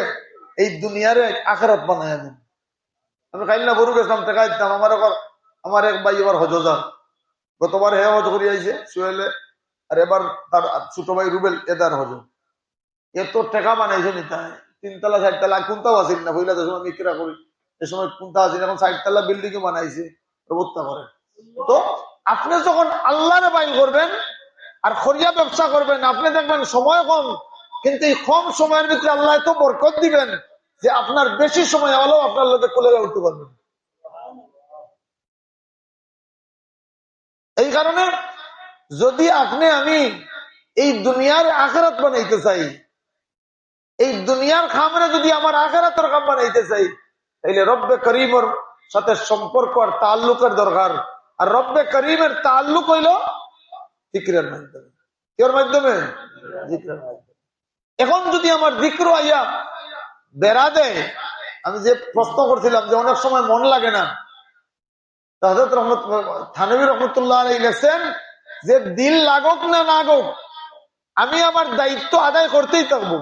S1: এই দুনিয়ারে আখিরাত বানায় দেন। আমি কাইল্লা বড় গেছিলাম, টাকা দিতাম, আমার এক ভাই এবার হজ যান, গতবার হে হজ করি আইছে সুহেলে, আর এবার তার ছোট ভাই রুবেল এদার হজ। এত টাকা বানাইছে নিতে 3 তলা 4 তলা, কোনটাও আসেন না বইলা, যে সময় বিক্রা করি এ সময় কোনটা আসেন, এখন 4 তলা বিল্ডিং বানাইছে প্রবত্তা করে। তো আপনি যখন আল্লাহরে বাইল করবেন আর খরিয়া ব্যবসা করবেন, আপনি দেখবেন সময় কম, কিন্তু এই কম সময়ের ভিতরে আল্লাহ এত বরকত দিবেন যে আপনার বেশি সময় হলেও আপনার লোকে কোলে উঠতে পারবেন। এই কারণে যদি আপনি আমি এই দুনিয়ার আখিরাত বানাইতে চাই, এই দুনিয়ার খামরে যদি আমার আখিরাতের কাম বানাইতে চাই, তাইলে রব্বে করিমের সাথে সম্পর্ক আর তাল্লুকের দরকার। আর রব্বে করিমের তাল্লুক হইল জিকিরের মাধ্যমে। কের মাধ্যমে? জিকিরের মাধ্যমে। এখন যদি আমার জিক্র আইয়া বেড়া দেয়, আমি যে প্রশ্ন করছিলাম যে অনেক সময় মন লাগে না, হযরত থানভী রহমতুল্লাহ আলাইহি লিখছেন যে দিল লাগুক না লাগুক আমি আমার দায়িত্ব আদায় করতেই থাকবো।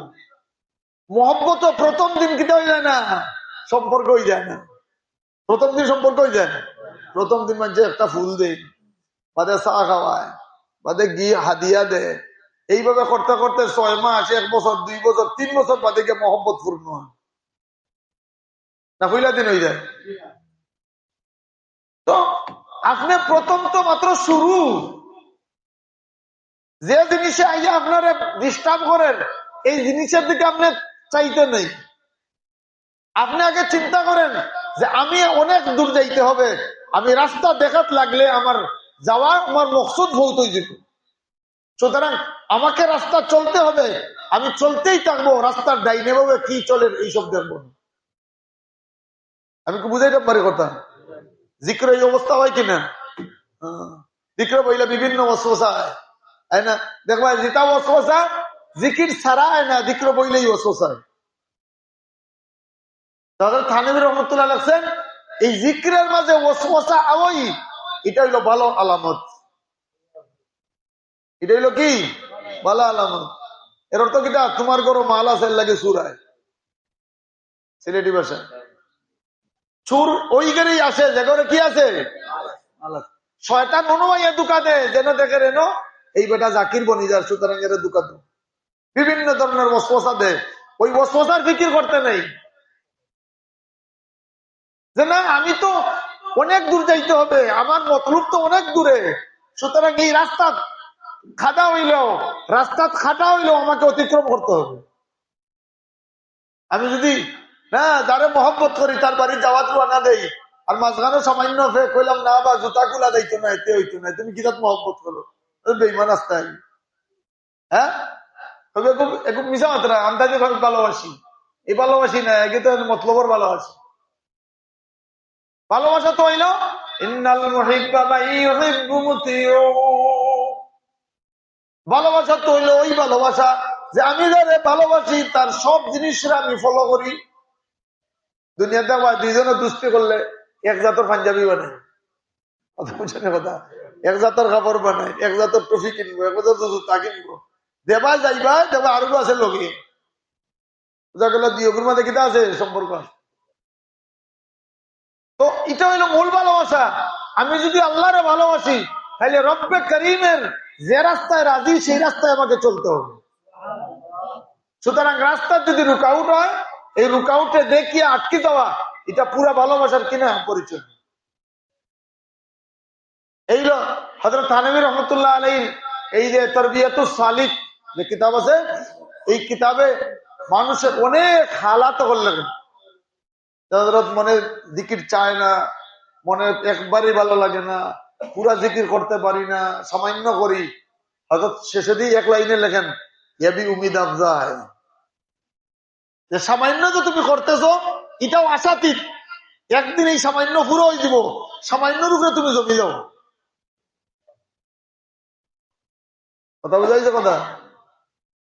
S1: মহব্বত প্রথম দিন কিটা হয়ে যায় না, সম্পর্ক হয়ে যায় না। প্রথম দিন সম্পর্ক হয়ে যায় না। প্রথম দিন মানে একটা ফুল দেয়, বাদে চা খাওয়ায়, বাদে গিয়ে হাদিয়া দেয়, এইভাবে করতে করতে 6 মাস 1 বছর 2 বছর 3 বছর বাদে গিয়ে মহব্বত পূর্ণ হয় না, পয়লা দিন হয়ে যায়। তো আপনি প্রথম তো মাত্র শুরু, যে জিনিসে আইয়া আপনার ডিস্টার্ব করেন এই জিনিসের দিকে আপনি চাইতে নেই। আপনি আগে চিন্তা করেন যে আমি অনেক দূর যাইতে হবে, আমি রাস্তা দেখাত লাগলে আমার যাওয়া আমার মকসুদ বহুত হয়ে যেত, সুতরাং আমাকে রাস্তা চলতে হবে, আমি চলতেই থাকবো, রাস্তার ডাইনে ভাবে কি চলে এইসব দেখবো। আমি কি বুঝাইতে পারি কথা? জিক্র এই অবস্থা হয় কিনা? জিক্র বইলে বিভিন্ন ওয়াসওয়াসা হয়, তাই না? দেখবা যেটা ওয়াসওয়াসা জিকির ছাড়া হয় না, জিক্র বইলেই ওয়াসওয়াসা হয়। হযরত থানভী রহমতুল্লাহ লিখছেন এই জিকিরের মাঝে ওয়াসওয়াসা আওই, এটা হইলো ভালো আলামত। এটা হইলো কি ভালো আলামত। এর অর্থ কিটা? তোমার ঘরে মাল আছে লাগে সুরায়, সিলেটি ভাষা চুর ওই ঘরেই আসে যে ঘরে কি আছে, শয়তান অনুমাইয়া দুকা দেয় যেন দেখে রেন এই বেটা জাকির বনি যায়, সুতরাং এর দুকা দেয়, বিভিন্ন ধরনের ওয়াসওয়াসা দেয়। ওই ওয়াসওয়াসার ফিকির করতে নেই যে না আমি তো অনেক দূর যাইতে হবে, আমার মতলব তো অনেক দূরে, সুতরাং এই রাস্তা খাদা হইলেও আমাকে অতিক্রম করতে হবে। আমি যদি না যারে মহব্বত করি তার বাড়ি যাওয়া তো না দেই, আর মাঝখানে সামান্য কইলাম না বা জুতা গুলা দিত না, এতে হইতো না, তুমি কিতাব মহব্বত করো, বেইমান রাস্তায়। হ্যাঁ এরকম মিশা মাত্রা আন্দাজে ভালোবাসি, এই ভালোবাসি না, একে তো মতলবর ভালোবাসি। ভালোবাসা তো হইল ইন্নাল মুহিব্বা মান ইউহিব্বু মুতিউ, ভালোবাসা তো হইলো ওই ভালোবাসা যে আমি যারে ভালোবাসি তার সব জিনিসরা আমি ফলো করি। দুনিয়াতে দুইজনে দুস্তি করলে এক জাতের পাঞ্জাবি বানায়, কথা এক জাতের কাপড় বানায়, এক জাতের টফি কিনবো, এক জাতের জুতা কিনবো, দেবা যাইবা দেবা আরো আছে লগে বুঝা গেল দিয়গুর মধ্যে কিটা আছে সম্পর্ক। তো এটা হইলো মূল ভালোবাসা। আমি যদি আল্লাহরে ভালোবাসি তাহলে রব্বে করিমের যে রাস্তায় রাজি সেই রাস্তায় আমাকে চলতে হবে। সুতরাং রাস্তার যদি রুকাউট হয়, এই রুকাউটে দেখিয়ে আটকে দেওয়া এটা পুরা ভালোবাসার কিনা পরিচয়। এই হযরত থানভী রহমতুল্লাহ আলাইহির এই যে তারবিয়াতুস সালিক যে কিতাব আছে, এই কিতাবে মানুষের অনেক হালাত করলেন। হযরত মনে জিকির চায় না, মনে একবারই ভালো লাগে না, পুরা জিকির করতে পারি না, সামান্য করি। হযরত শেষে দিয়ে এক লাইনে লেখেন ইয়াবি উমিদ আফজা, যে সামান্য যে তুমি করতেছো এটাও আশাতীত, একদিন এই সামান্য পুরো হয়ে দিব, সামান্য রূপে তুমি জমি যাও। কথা বুঝাইছে কথা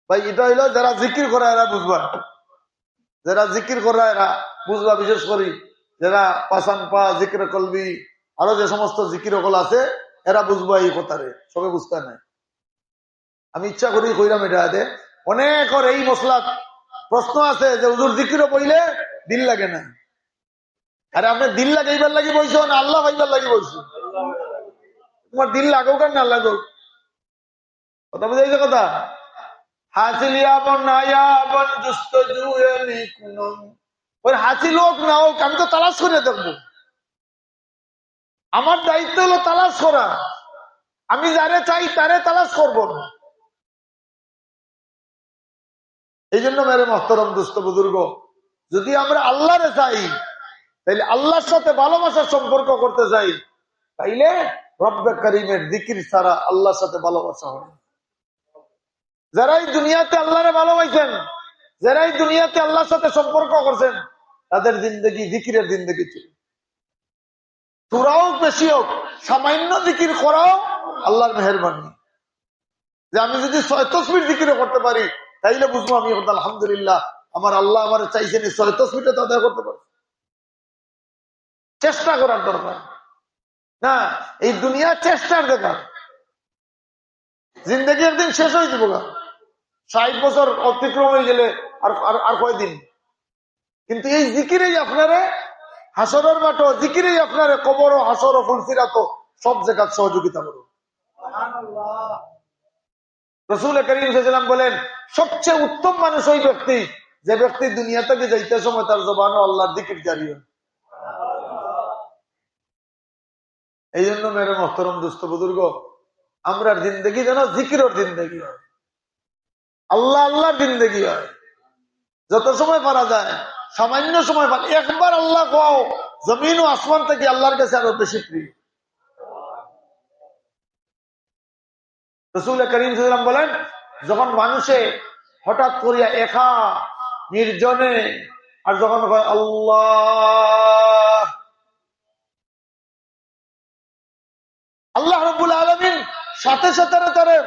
S1: ভাই? এটা হইলো যারা জিকির করে এরা বুঝবা, যারা জিকির করে এরা বুঝবা। বিশেষ করে যারা পাশান পা জিকির কলবি আরো যে সমস্ত জিকির কল আছে এরা বুঝবা এই কথারে, সবে বুঝতে নাই। আমি ইচ্ছা করি কইলাম এটা অনেক এই মশলা প্রশ্ন আছে যে হুজুর জিকিরও বইলে দিল লাগে না। আরে আপনি দিল লাগাইবার লাগি বইছো না আল্লাহ ভাইবার লাগি বইছো? তোমার দিল লাগুক আর না লাগুক, কথা বুঝাইছে কথা? হাসিল হোক না হোক আমি তো তালাশ করে দেখবো। আমার দায়িত্ব হলো তালাশ করা, আমি যারে চাই তারে তালাশ করবো না। এই জন্য মেরে মহতরম দুস্থ বুজুর্গ, যদি আমরা আল্লাহরে চাই তাইলে আল্লাহর সাথে ভালোবাসার সম্পর্ক করতে চাই, তাইলে রব্বে করিমের জিকির ছাড়া আল্লাহর সাথে ভালোবাসা হয়। যারাই দুনিয়াতে আল্লাহরে ভালোবাসেন, যারাই দুনিয়াতে আল্লাহর সাথে সম্পর্ক করছেন, তাদের জিন্দগি জিকিরের জিন্দগি ছিল। তোরাও বেশি হোক সামান্য জিকির করাও আল্লাহর মেহেরবানি। যে আমি যদি 6 তসবিহ জিকির করতে পারি তাইলে বুঝবো আমি আলহামদুলিল্লাহ আমার আল্লাহ আমার চাইছেন 6 তসবিহটা তো আদায় করতে পারি। চেষ্টা করার দরকার না। এই দুনিয়া চেষ্টার দরকার। জিন্দগি একদিন শেষ হয়ে যাব, 60 বছর অতিক্রম হয়ে গেলে আর কয়দিন। কিন্তু এই জিকিরেই আপনারে হাসরের মাঠে, জিকিরেই আপনারে কবর ও হাসর ও ফুলসিরাত সব জায়গায় সহযোগিতা করুন। রাসূল করিম সাল্লাল্লাহু আলাইহি ওয়াসাল্লাম বলেন, সবচেয়ে উত্তম মানুষ ওই ব্যক্তি যে ব্যক্তি দুনিয়া থেকে যাইতে সময় তার জবানে আল্লাহর জিকির জারি হয়। এই জন্য মেরে মোহতরম দুস্থ বুজুর্গ, আমরা জিন্দগি যেন জিকিরের জিন্দগি হয়, আল্লাহ আল্লাহর জিন্দগি হয়। যত সময় পারা যায়, সামান্য সময় একবার আল্লাহ কোয়াও, জমিন ও আসমান থেকে আল্লাহর কাছে আরো বেশি প্রিয়। রাসূল করিম সাল্লাল্লাহু আলাইহি ওয়াসাল্লাম বলেন, যখন মানুষে হঠাৎ করিয়া একা নির্জনে আর যখন আল্লাহ আল্লাহ রাব্বুল আলামিন সাথে সাথে তারে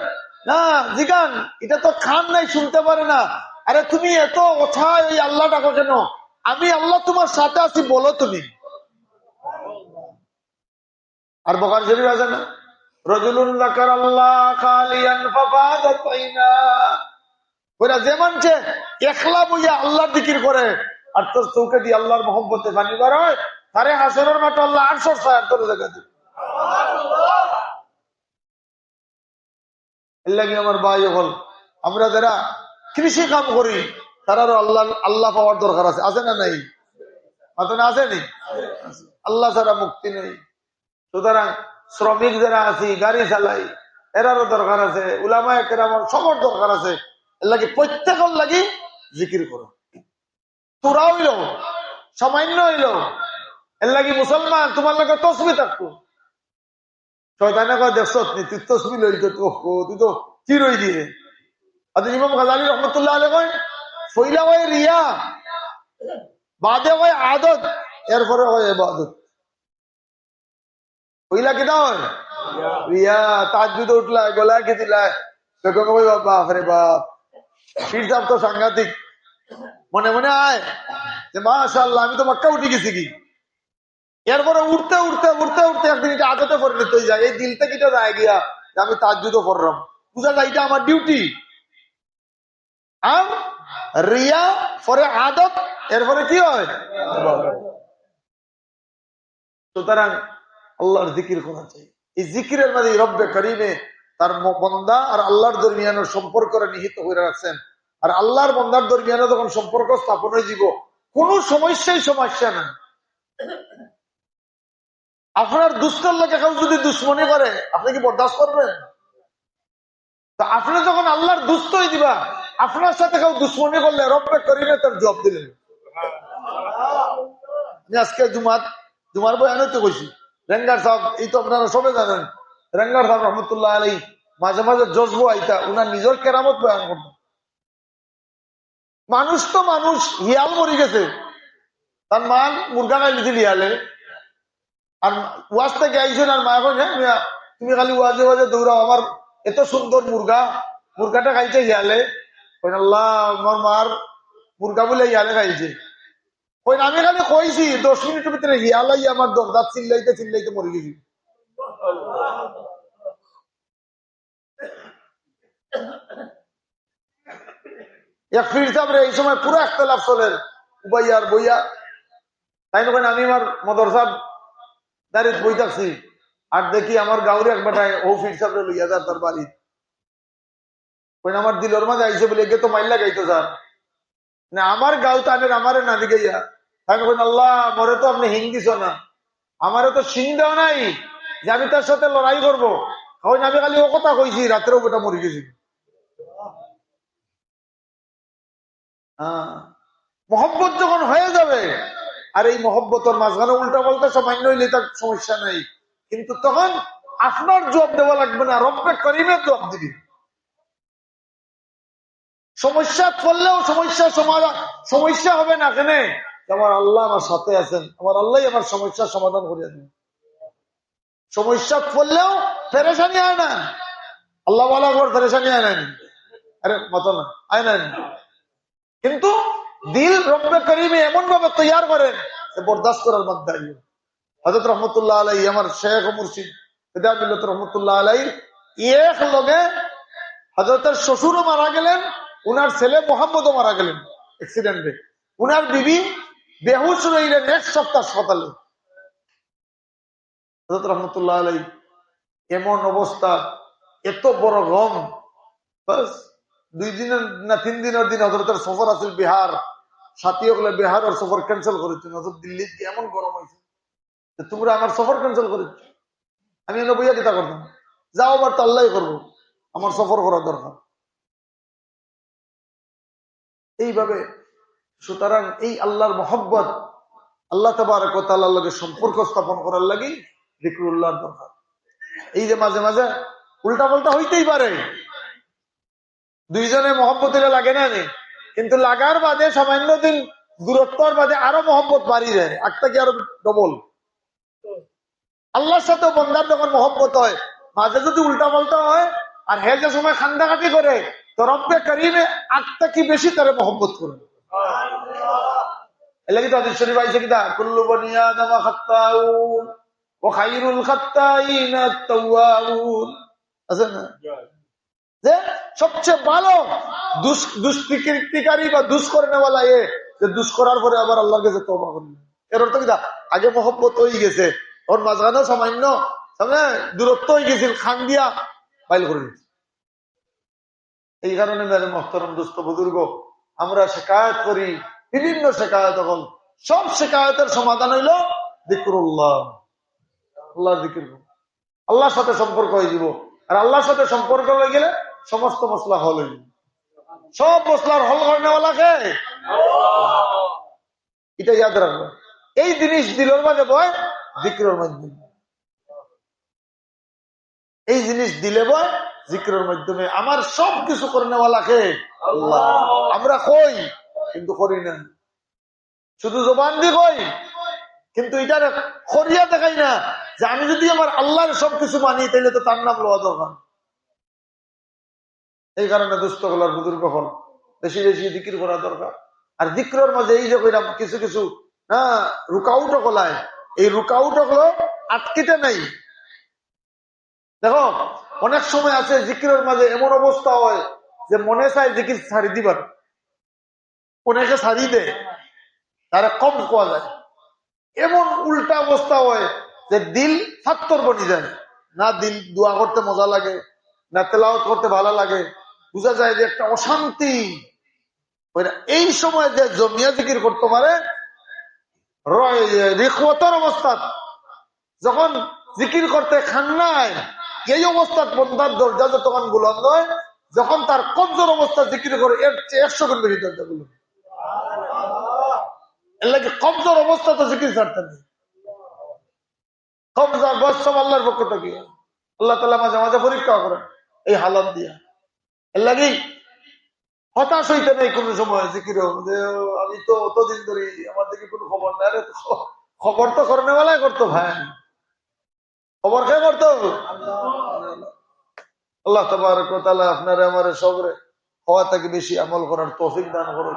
S1: না জিগান, এটা তো খান নাই, শুনতে পারে না, আরে তুমি এত কোথায় ওই আল্লাহ ডাকো কেন? আমি আল্লাহ তোমার সাথে আছি, বলো তুমি। আর বুখারী শরীফ আছে না, রাজুলুন যাকারাল্লাহ খালিয়ান ফাফাদাত আইনা, ওরা যে মানছে একলা বইয়া আল্লাহর জিকির করে আর তোর চৌকে দিয়ে আল্লাহর মহব্বতে পানি বার হয়, তারে হাসরের মাঠে আল্লাহ আরশের ছায়া তোর জায়গা দিবে। এর লাগি আমার ভাই হল, আমরা যারা কৃষি কাম করি তারারও আল্লাহ পাওয়ার দরকার আছে, আছে না নাই? আসেনি? আল্লাহ ছাড়া মুক্তি নেই। সুতরাং শ্রমিক যারা আছি, গাড়ি চালাই, এরারও দরকার আছে, উলামায়ে কেরামের সবার দরকার আছে। এর লাগি প্রত্যেকের লাগি জিকির করো, তোরা হইল সামান্য হইল। এর লাগি মুসলমান তোমার লাগে তসবি থাকতো, শয়তানে কয় দেখছ তুই তসবি লই, তুই তো কি রই দিয়ে। ইমাম গাজালী রহমতুল্লাহ আলাইহি কয়, ফইলা হয় রিয়া, বাদে হয় আদত, এরপরে হয় ইবাদত। পইলা কিনা হয় রিয়া, তাহাজ্জুদে উঠলা, গলায় কি দিলা, বেগম কই বাপ রে বাপ, পীর সাহেব তো সাংঘাতিক। মনে মনে আয় যে মাশাআল্লাহ আমি তো মক্কা উঠে গেছি কি। এরপরে উঠতে উঠতে উঠতে উঠতে একদিন এটা আদতে পরিণত হয়ে যায়, এই দিল থেকে এটা যায় গিয়া যে আমি তাহাজ্জুদও করলাম, বুঝা যায় এটা আমার ডিউটি। আর রিয়া পরে আদত, এরপরে কি হয়। সুতরাং আল্লাহর জিকির করা চাই। এই জিকিরের মাঝে রব্বে করিমে তার বন্দা আর আল্লাহর দরমিয়ানের সম্পর্ক নিহিত হয়ে রাখছেন। আর আল্লাহর বন্দার দরমিয়ানে যখন সম্পর্ক স্থাপন হয়ে যাব, কোন সমস্যা না। আপনার দুষ্টের লোক এখন যদি দুশ্মনী করে, আপনি কি বরদাস্ত করবেন? তো আপনি যখন আল্লাহর দুষ্ট হয়ে দিবা, আপনার সাথে কেউ দুশ্মনী করলে রব্বে করিমে তার জবাব দিলেন। আজকে জুমার বয়ানে তো কইছি, রেঙ্গার সাহেব, এই তো আপনারা সবাই জানেন, রেঙ্গার সাহেব রহমতুল্লাহ আলাইহি মাঝে মাঝে জজবু আইতা, উনার নিজের কেরামত বয়ান করত। মানুষ তো মানুষ, হিয়াল মরি গেছে, তার মা মুরগা খাই লিখে হিয়ালে, আর ওয়াজ থেকে আইসেন, আর মা এখন তুমি খালি ওয়াজে ওয়াজে দৌড়াও, আমার এত সুন্দর মুরগাটা খাইছে হিয়ালে। আল্লাহ, আমার মার মুরগা বলে হিয়ালে খাইছে। আমি খালি কইছি 10 মিনিটের ভিতরে হিয়ালাই আমার দরদার চিল্লাইতে চিল্লাইতে মরে গেছি। এক ফির সাহেব এই সময় পুরো একতলাফ চলে, উবাইয়ার বইয়া তাই না। আমি আমার মদরসার দাঁড়িয়ে বই থাকছি, আর দেখি আমার গাউরে এক বেটায় ও ফির সাহেব লইয়া যার তার বাড়ি। আমার দিলর মাঝে আইসে বলে গে তো মাইল্লা গাইতো স্যার না, আমার গাও টানের আমারে না দিকে ইয়া। আমি বলেন আল্লাহ, মরে তো আপনি হিং দিছ না, আমারও তো সিং দেওয়া নাই যে আমি তার সাথে লড়াই করবো। আমি খালি ও কথা কইছি, রাত্রেও বেটা মরে গেছি। মহব্বত যখন হয়ে যাবে, আর এই মহব্বতের মাঝখানে উল্টা পাল্টা সামান্য হইলে তার সমস্যা নেই, কিন্তু তখন আপনার জবাব দেওয়া লাগবে না, রব্বে করিমের জবাব দিবি। সমস্যা পড়লেও সমস্যা হবে না কেন? আমার আল্লাহ আমার সাথে আছেন, আমার আল্লাহ আমার সমস্যার সমাধান করে দেন। সমস্যা পড়লেও পেরেশানি হয় না, আল্লাহ বলা পেরেশানি হয় না, আরে মতো না আয় না। কিন্তু দিল রব্বে করিমে এমন ভাবে তৈয়ার করেন যে বরদাস্ত করার মধ্যে। হযরত রহমতুল্লাহ আলাইহি আমার শেখ ও মুর্শিদ হেদায়েত মিল্লাত রহমতুল্লাহ আলাইহি এক লগে হযরতের শ্বশুরও মারা গেলেন, উনার ছেলে মোহাম্মদও মারা গেলেন অ্যাক্সিডেন্টে। উনার বিবি বেহুশ রইলেন এক সপ্তাহ হাসপাতালে। হযরত রহমতুল্লাহ আলাইহি এমন অবস্থা, এত বড় গম, বাস 2 দিনের না 3 দিনের দিন হযরতের সফর আছিল বিহার, সাথী হলে বিহার আর সফর ক্যান্সেল করেছেন। হযরত দিল্লি এমন গরম হয়েছে, তোমরা আমার সফর ক্যান্সেল করেছ। আমি এনে বইয়া কিতা করতাম, যাও আবার তো আল্লাহ করবো, আমার সফর করার দরকার। এইভাবে সুতরাং এই আল্লাহর মহব্বত, আল্লাহ তাবারক ওয়া তাআলার লগে সম্পর্ক স্থাপন করার লাগি যিকরুল্লাহর দরকার। এই যে মাঝে মাঝে উল্টা পাল্টা হইতেই পারে, দুইজনে মহব্বতের লাগে না নে, কিন্তু লাগার বাদে সামান্য দিন দূরত্বর বাদে আরো মহব্বত বাড়ি যায়, একটা কি আরো ডবল। আল্লাহর সাথে বন্দার যখন মহব্বত হয়, মাঝে যদি উল্টা পাল্টা হয় আর হে যে সময় খান্দাকাটি করে, তো রব্বে করিমে আটটা কি বেশি তারে মহব্বত করে। এলাকি তো হাদিস শরীফ আইছে কিনা, কুল্লু বনি আদম খাত্তাউন ওয়া খায়রুল খাত্তাইন আত-তাওয়াবুন, আছে না যে সবচেয়ে ভালো দুষ্কৃতিকারী বা দুষ্করণেওয়ালা এ যে দুষ করার পরে আবার আল্লাহর কাছে তওবা করে। এর অর্থ কিনা, আগে মহব্বত হয়ে গেছে, ওর মাঝখানে সামান্য সামনে দূরত্ব হয়ে গেছিল, খান দিয়া বাইল করে দিচ্ছে। এই কারণে মেরে মোহতারাম দোস্ত বুজুর্গ, আমরা শিকায়ত করি, বিভিন্ন শিকায়ত, এখন সব শিকায়তের সমাধান হইল যিকরুল্লাহ, আল্লাহর যিকির। আল্লাহর সাথে সম্পর্ক হয়ে যাব, আর আল্লাহর সাথে সম্পর্ক হয়ে গেলে সমস্ত মশলা হল হয়ে যাবে। সব মশলার হল করেনেওয়ালাকে এটা ইয়াদ রাখবে। এই জিনিস দিলের মাঝে বয় যিকরের মাধ্যমে, এই জিনিস দিলে বয় যিকরের মাধ্যমে। আমার সব কিছু করেনেওয়ালাকে আল্লাহ। আমরা কই কিন্তু করি না, শুধু জবান দিয়ে কই, কিন্তু এটার করিয়া দেখাই না যে আমি যদি আমার আল্লাহর সবকিছু মানি তাহলে তো তার নাম লওয়া দরকার। এই কারণে দুস্থ গুলার বুজুর্গ হল বেশি বেশি জিকির করা দরকার। আর যিকরের মাঝে এই যে কইরাম কিছু কিছু রুকাউট গলায়, এই রুকাউট গুলো আটকিতে নাই। দেখো অনেক সময় আছে যিকরের মাঝে এমন অবস্থা হয় যে মনে চায় জিকির ছাড়ি দিবার, অনেকে ছাড়ি দেয়, তারা কম কোয়া যায়। এমন উল্টা অবস্থা হয় যে দিল ফাত্তর বনি যায়, না দিল দোয়া করতে মজা লাগে, না তেলাওয়াত করতে ভালো লাগে, বুঝা যায় যে একটা অশান্তি। এই সময় যে জমিয়া জিকির করতে পারে রিখওয়াতের অবস্থা, যখন জিকির করতে খান নাই, এই অবস্থা বন্ধার দরজা যতক্ষণ বুলন্দ হয়, যখন তার কমজোর অবস্থা জিকির করে এর চেয়ে 100 গুণ বেশি দরজা বুলন্দ। এর লাগে কমজোর অবস্থা তো জিকির ছাড়তে নেই। কমজোর বয়স সব আল্লাহর পক্ষ থেকে, আল্লাহ তাআলা মাঝে মাঝে পরীক্ষা করেন এই হালত দিয়া। এর লাগে হতাশ হইতে নেই কোন সময় জিকির, আমি তো অতদিন ধরে আমার দিকে কোনো খবর নাই। আরে খবর তো করেনেওয়ালাই করতো ভাই, খবর কে করতো? আল্লাহ তাবারক ওয়া তাআলা আপনারা আমার সবরে হওয়া থেকে বেশি আমল করার তৌফিক দান করুন,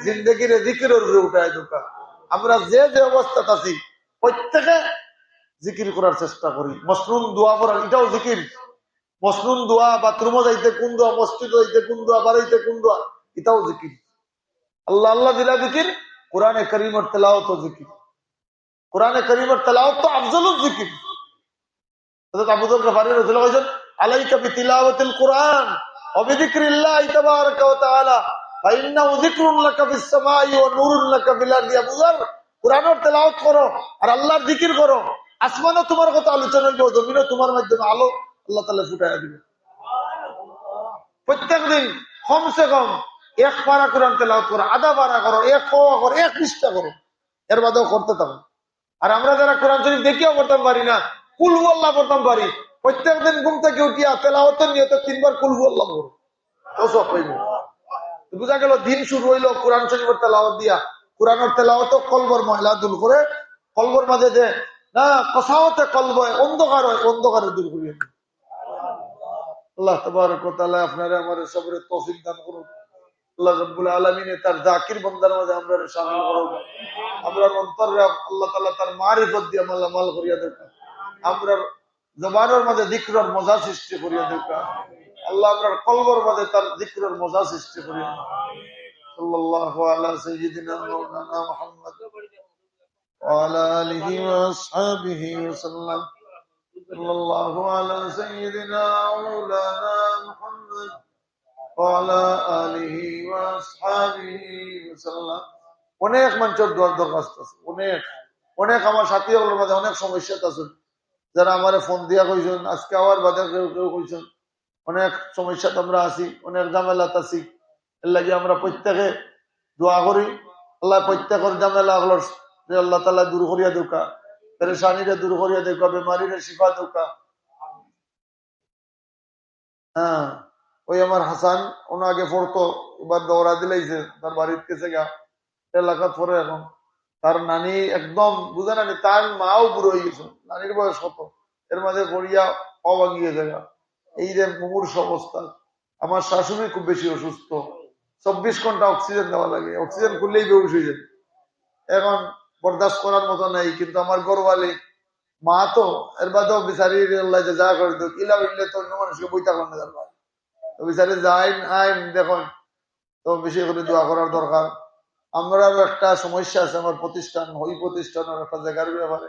S1: জিন্দেগিরে জিকিরের উপরে উঠায় ঢোকা। আমরা যে যে অবস্থাতে আছি প্রত্যেকে জিকির করার চেষ্টা করি। মসনুন দোয়া করার এটাও জিকির। মসনুন দোয়া, বাথরুমে যাইতে কোন দোয়া, মসজিদে যাইতে কোন দোয়া, বাড়িতে কোন দোয়া, এটাও জিকির। আল্লাহ আল্লাহ দিলা জিকির, কোরআনে কারীমের তেলাওয়াত জিকির। কোরআনে কারীমের তেলাওয়াত তো আফজলুল জিকির। হযরত আবু যর গফারী রাদিয়াল্লাহু আনহু আলাইকা বিতিলাওয়াতিল কুরআন ওয়া বিযিকরিল্লাহি তাবারাকা ওয়া তাআলা ফা ইন্নাহু যিকরুন লাকা ফিস সামাই ওয়া নূরুন লাকা ফিল আরদি। আবু যর, কোরআনের তেলাওয়াত করো আর আল্লাহর জিকির করো, আসমানও তোমার কথা আলোচনা হইবে, জমিনও তোমার মাধ্যমে আলো আল্লাহ তাআলা ফুটাইয়া দিবেন। প্রত্যেকদিন কমসে কম 1 পারা কোরআন তেলাওয়াত করো, আধা পারা করো, 1 কোয়া করো, 1 পৃষ্ঠা করো, এর বাদেও করতে থাকো। আর আমরা যারা কোরআন শরীফ দেখিও পড়তাম পারি না, কুল হুয়াল্লাহ পড়তাম পারি, প্রত্যেকদিন ঘুম থেকে উঠিয়া তেলাওয়াতের নিয়তে 3 বার কুল হুয়াল্লাহ পড়ো, তো সব পাইব। বুঝা গেল দিন শুরু হইলো কোরআন শরীফের তেলাওয়াত দিয়া। কোরআনের তেলাওয়াত কলবর ময়লা দূর করে, কলবর মাঝে যে না কসাওতে কলব অন্ধকার হয়, অন্ধকারে দূর করিয়ে। আল্লাহ তাবারক ওয়া তাআলা আপনারা আমাদের সবরে তৌফিক দান করুন। আল্লাহ রাব্বুল আলামিন তার জাকির বান্দার মাঝে আমরা শামিল করব। আমরা অন্তরে আল্লাহ তাআলা তার মারিফত দিয়ে মালামাল করিয়া দেব। আমরা জবানের মাঝে যিকরের মজা সৃষ্টি করিয়া দেব। আল্লাহ আমরার কলবের মাঝে তার যিকরের মজা সৃষ্টি করিয়া দেব। সাল্লাল্লাহু আলা সাইয়্যিদিনা মাওলানা মুহাম্মদ ওয়া আলা আলিহি ওয়া আসহাবিহি ওয়াসাল্লাম। সাল্লাল্লাহু আলা সাইয়্যিদিনা মাওলানা মুহাম্মদ ওয়া আলা আলিহি ওয়া আসহাবিহি ওয়াসাল্লাম। অনেক মানুষের দোয়ার দরখাস্ত আছে, অনেক অনেক আমার সাথীগুলোর মাঝে অনেক সমস্যা আছে, যারা আমারে ফোন দিয়া কইছেন, আজকে আবার বাদে কেউ কেউ কইছেন অনেক সমস্যাতে আমরা আছি, অনেক ঝামেলাত আছি। এর লাগে আমরা প্রত্যেকে দোয়া করি আল্লাহ প্রত্যেকের ঝামেলা গুলোর আল্লাহ তাআলা দূর করিয়া দেউকা, পেরেশানিরে দূর করিয়া দেউকা, বেমারিরে শিফা দেউকা। হ্যাঁ, ওই আমার হাসান ওনাকে পড়তো, এবার দৌড়া দিলাইছে, তার বাড়ির গেছে গা এলাকাত পরে। এখন তার নানি একদম বুঝে নানি, তার মাও বুড়ো হয়ে গেছে, নানির বয়স কত, এর মাঝে পড়িয়া অবাগিয়ে জায়গা। এই যে মুমূর্ষ অবস্থা। আমার শাশুড়ি খুব বেশি অসুস্থ, 24 ঘন্টা অক্সিজেন দেওয়া লাগে, অক্সিজেন খুললেই বেহুশ হয়ে যায়। এখন বরদাস্ত করার মতো নাই, কিন্তু আমার গর্বালি মা তো এর বাদেও বিচারি আল্লাহ যে যা করে দিও, ইলা হইলে তো অন্য মানুষকে বইটা করতে যাবে, তো বিচারি যাই আইন দেখুন। তো বেশি করে দোয়া করার দরকার। আমরাও একটা সমস্যা আছে আমার প্রতিষ্ঠান, ওই প্রতিষ্ঠানের একটা জায়গার ব্যাপারে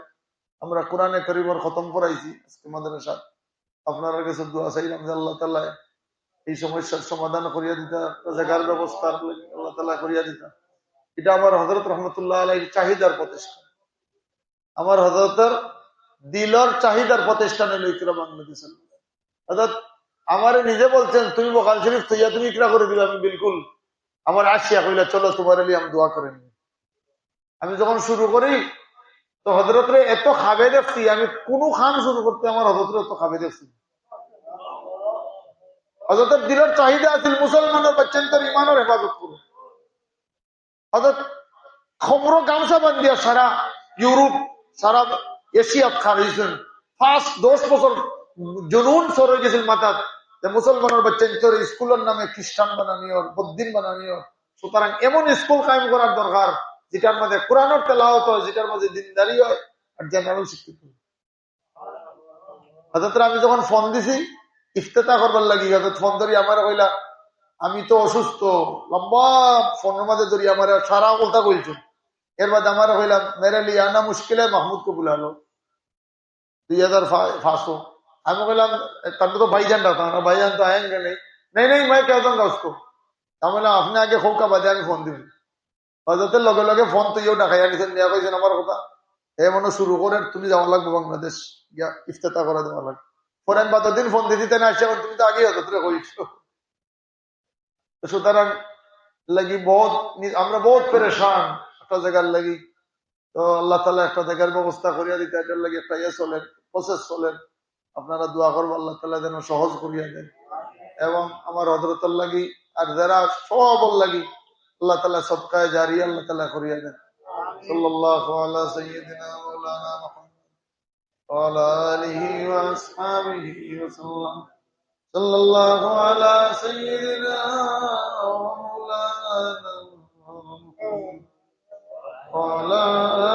S1: আমরা কোরআনে কারীমের খতম করাইছি আজকে মাদ্রাসা। আপনারা কাছে দোয়া চাইলাম যে আল্লাহ তাআলা এই সমস্যার সমাধান করিয়া দিতা, একটা জায়গার ব্যবস্থা আল্লাহ তাআলা করিয়া দিতা। এটা আমার হযরত রহমতুল্লাহ আলাইহির চাহিদার প্রতিষ্ঠান, আমার হযরতের দিলর চাহিদার প্রতিষ্ঠানে লইকিরা বাংলাদেশ। অর্থাৎ আমারে নিজে বলছেন তুমি বখাল শরীফ তৈয়া তুমি ইকরা করে দিবে, আমি বিলকুল আমার আসিয়া কইলা চলো তোমার লিয়ে আমি দোয়া করে নিই। আমি যখন শুরু করি তো হযরতরে এত খাবে দেখছি, আমি কোন খান শুরু করতে আমার হযরতরে এত খাবে দেখছি। হযরতের দিলের চাহিদা আছে মুসলমানের বাচ্চাদের ইমানের হেফাজত করুন। হযরত খমর গামছা বান্ধিয়া সারা ইউরোপ, সারা এশিয়া খাইছেন। 5-10 বছর জুনুন সরে গেছিল মাথা যে মুসলমানের বাচ্চাদের স্কুলের নামে খ্রিস্টান বানানিও, বদ্দিন বানানিও। সুতরাং এমন স্কুল কায়েম করার দরকার যেটার মধ্যে কোরআনের তেলাওয়াত হয়, যেটার মধ্যে দিনদারি হয়, আর জেনারেল শিক্ষিত। হযরত আমি যখন ফোন দিছি ইফতেতা করবার লাগি, হযরত ফোন ধরি আমার কইলা আমি তো অসুস্থ, লম্বা ফোনের মাঝে ধরি আমার সারা কথা কইছো। এর বাদ আমার কইলাম মেরে লিয়ে আনা মুশকিল মাহমুদ কে বুলা লো 2005। আমি কইলাম তার তো ভাইজান ডাকা না, ভাইজান তো আয়েঙ্গে নেই। नहीं नहीं मैं कहता हूँ उसको, আমি আপনি আগে খোকা বাদে আমি ফোন দিব। হযরতের লগে লগে ফোন তুইও ডাকাইয়া নিছেন, নিয়া কইছেন আমার কথা এ মনে শুরু করে তুমি যাওয়া লাগবে বাংলাদেশ গিয়া ইফতেতা করা দেওয়া লাগবে। পরে আমি বাদদিন ফোন দিতে না আসছে, তুমি তো আগে হযরতরে কইছো। সুতরাং লাগি বহুত আমরা বহুত পেরেশান একটা জায়গার লাগি। তো আল্লাহ তাআলা একটা জায়গার ব্যবস্থা করিয়া দিতে, এটার লাগি একটা চলেন, প্রসেস চলেন। আপনারা দোয়া করবো আল্লাহ তাআলা যেন সহজ করিয়া দেন, এবং আমার হযরতের লাগি আর যারা সবর লাগি আল্লাহ তাআলা সদকায়ে জারিয়া আল্লাহ তাআলা করিয়া দেন। সাল্লাল্লাহু আলা সাইয়্যিদিনা মাওলানা মুহাম্মদ ওয়া আলা আলিহি ওয়া আসহাবিহি ওয়াসাল্লাম। সাল্লাল্লাহু আলা সাইয়্যিদিনা মাওলানা মুহাম্মদ ওয়া আলা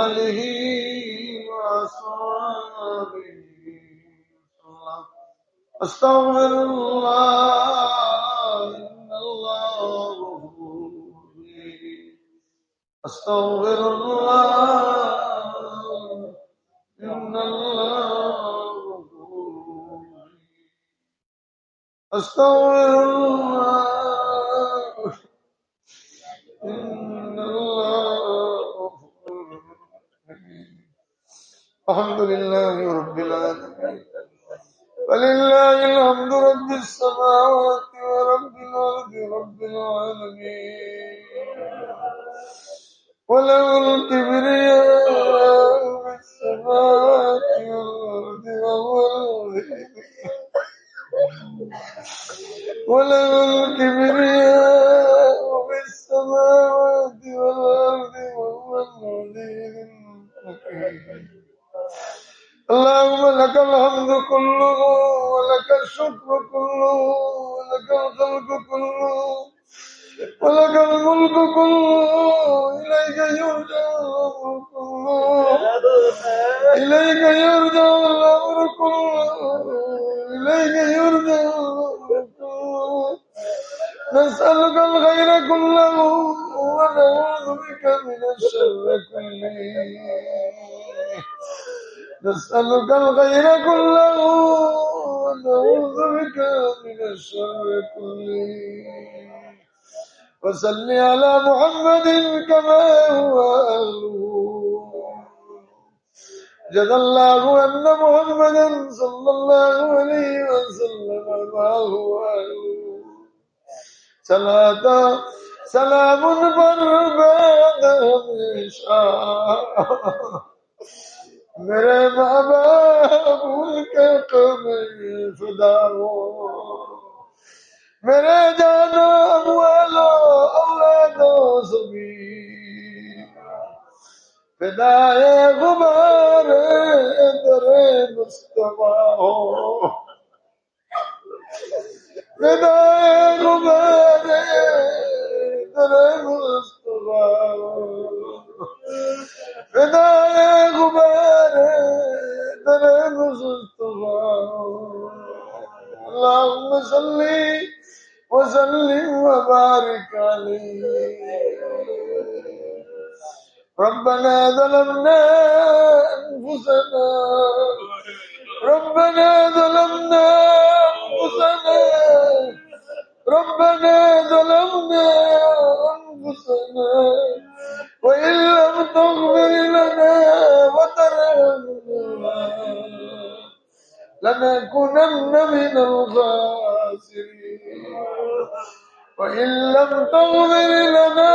S1: আলিহি ওয়া আসহাবিহি ওয়াসাল্লাম। আস্তাগফিরুল্লাহ ইন্নাল্লাহ গফুরুর রহিম। আস্তাগফিরুল্লাহ ইন্নাল্লাহ গফুরুর রহিম। আস্তাগফিরুল্লাহ ইন্নাল্লাহ গফুরুর রহিম। আলহামদুলিল্লাহি রাব্বিল আলামিন। ولله الحمد رب السماوات ورب الأرض رب العالمين. وله الكبرياء في السماوات والأرض وهو العزيز. وله الكبرياء في السماوات والأرض وهو العزيز الحكيم. اللهم لك الحمد كله ولك الشكر كله ولك الخلق كله ولك الملك كله إليك يرجع الأمر كله إليك يرجع الأمر كله إليك يرجع الأمر كله نسألك الخير كله ونعوذ بك من الشر كله نسألك الخير كله ونعوذ بك من الشر كله وصل على محمد كما هو أهله جزى الله أن محمدا صلى الله عليه وسلم ما هو أهله صلاة سلام برباد ہمیشہ میرے ماں باپ کے قدمیں فدا ہو میرے جانو اموالو اولادو سبھی فدائے غبار در مصطفیٰ ہو فدائے غبار در مصطفیٰ ہو فدائے غبار در مصطفیٰ ہو اللهم صل وسلم وبارك عليه ربنا ظلمنا أنفسنا ربنا ظلمنا أنفسنا ربنا ظلمنا أنفسنا وإن لم تغفر لنا وترحمنا لنكونن من الخاسرين وإن لم تغفر لنا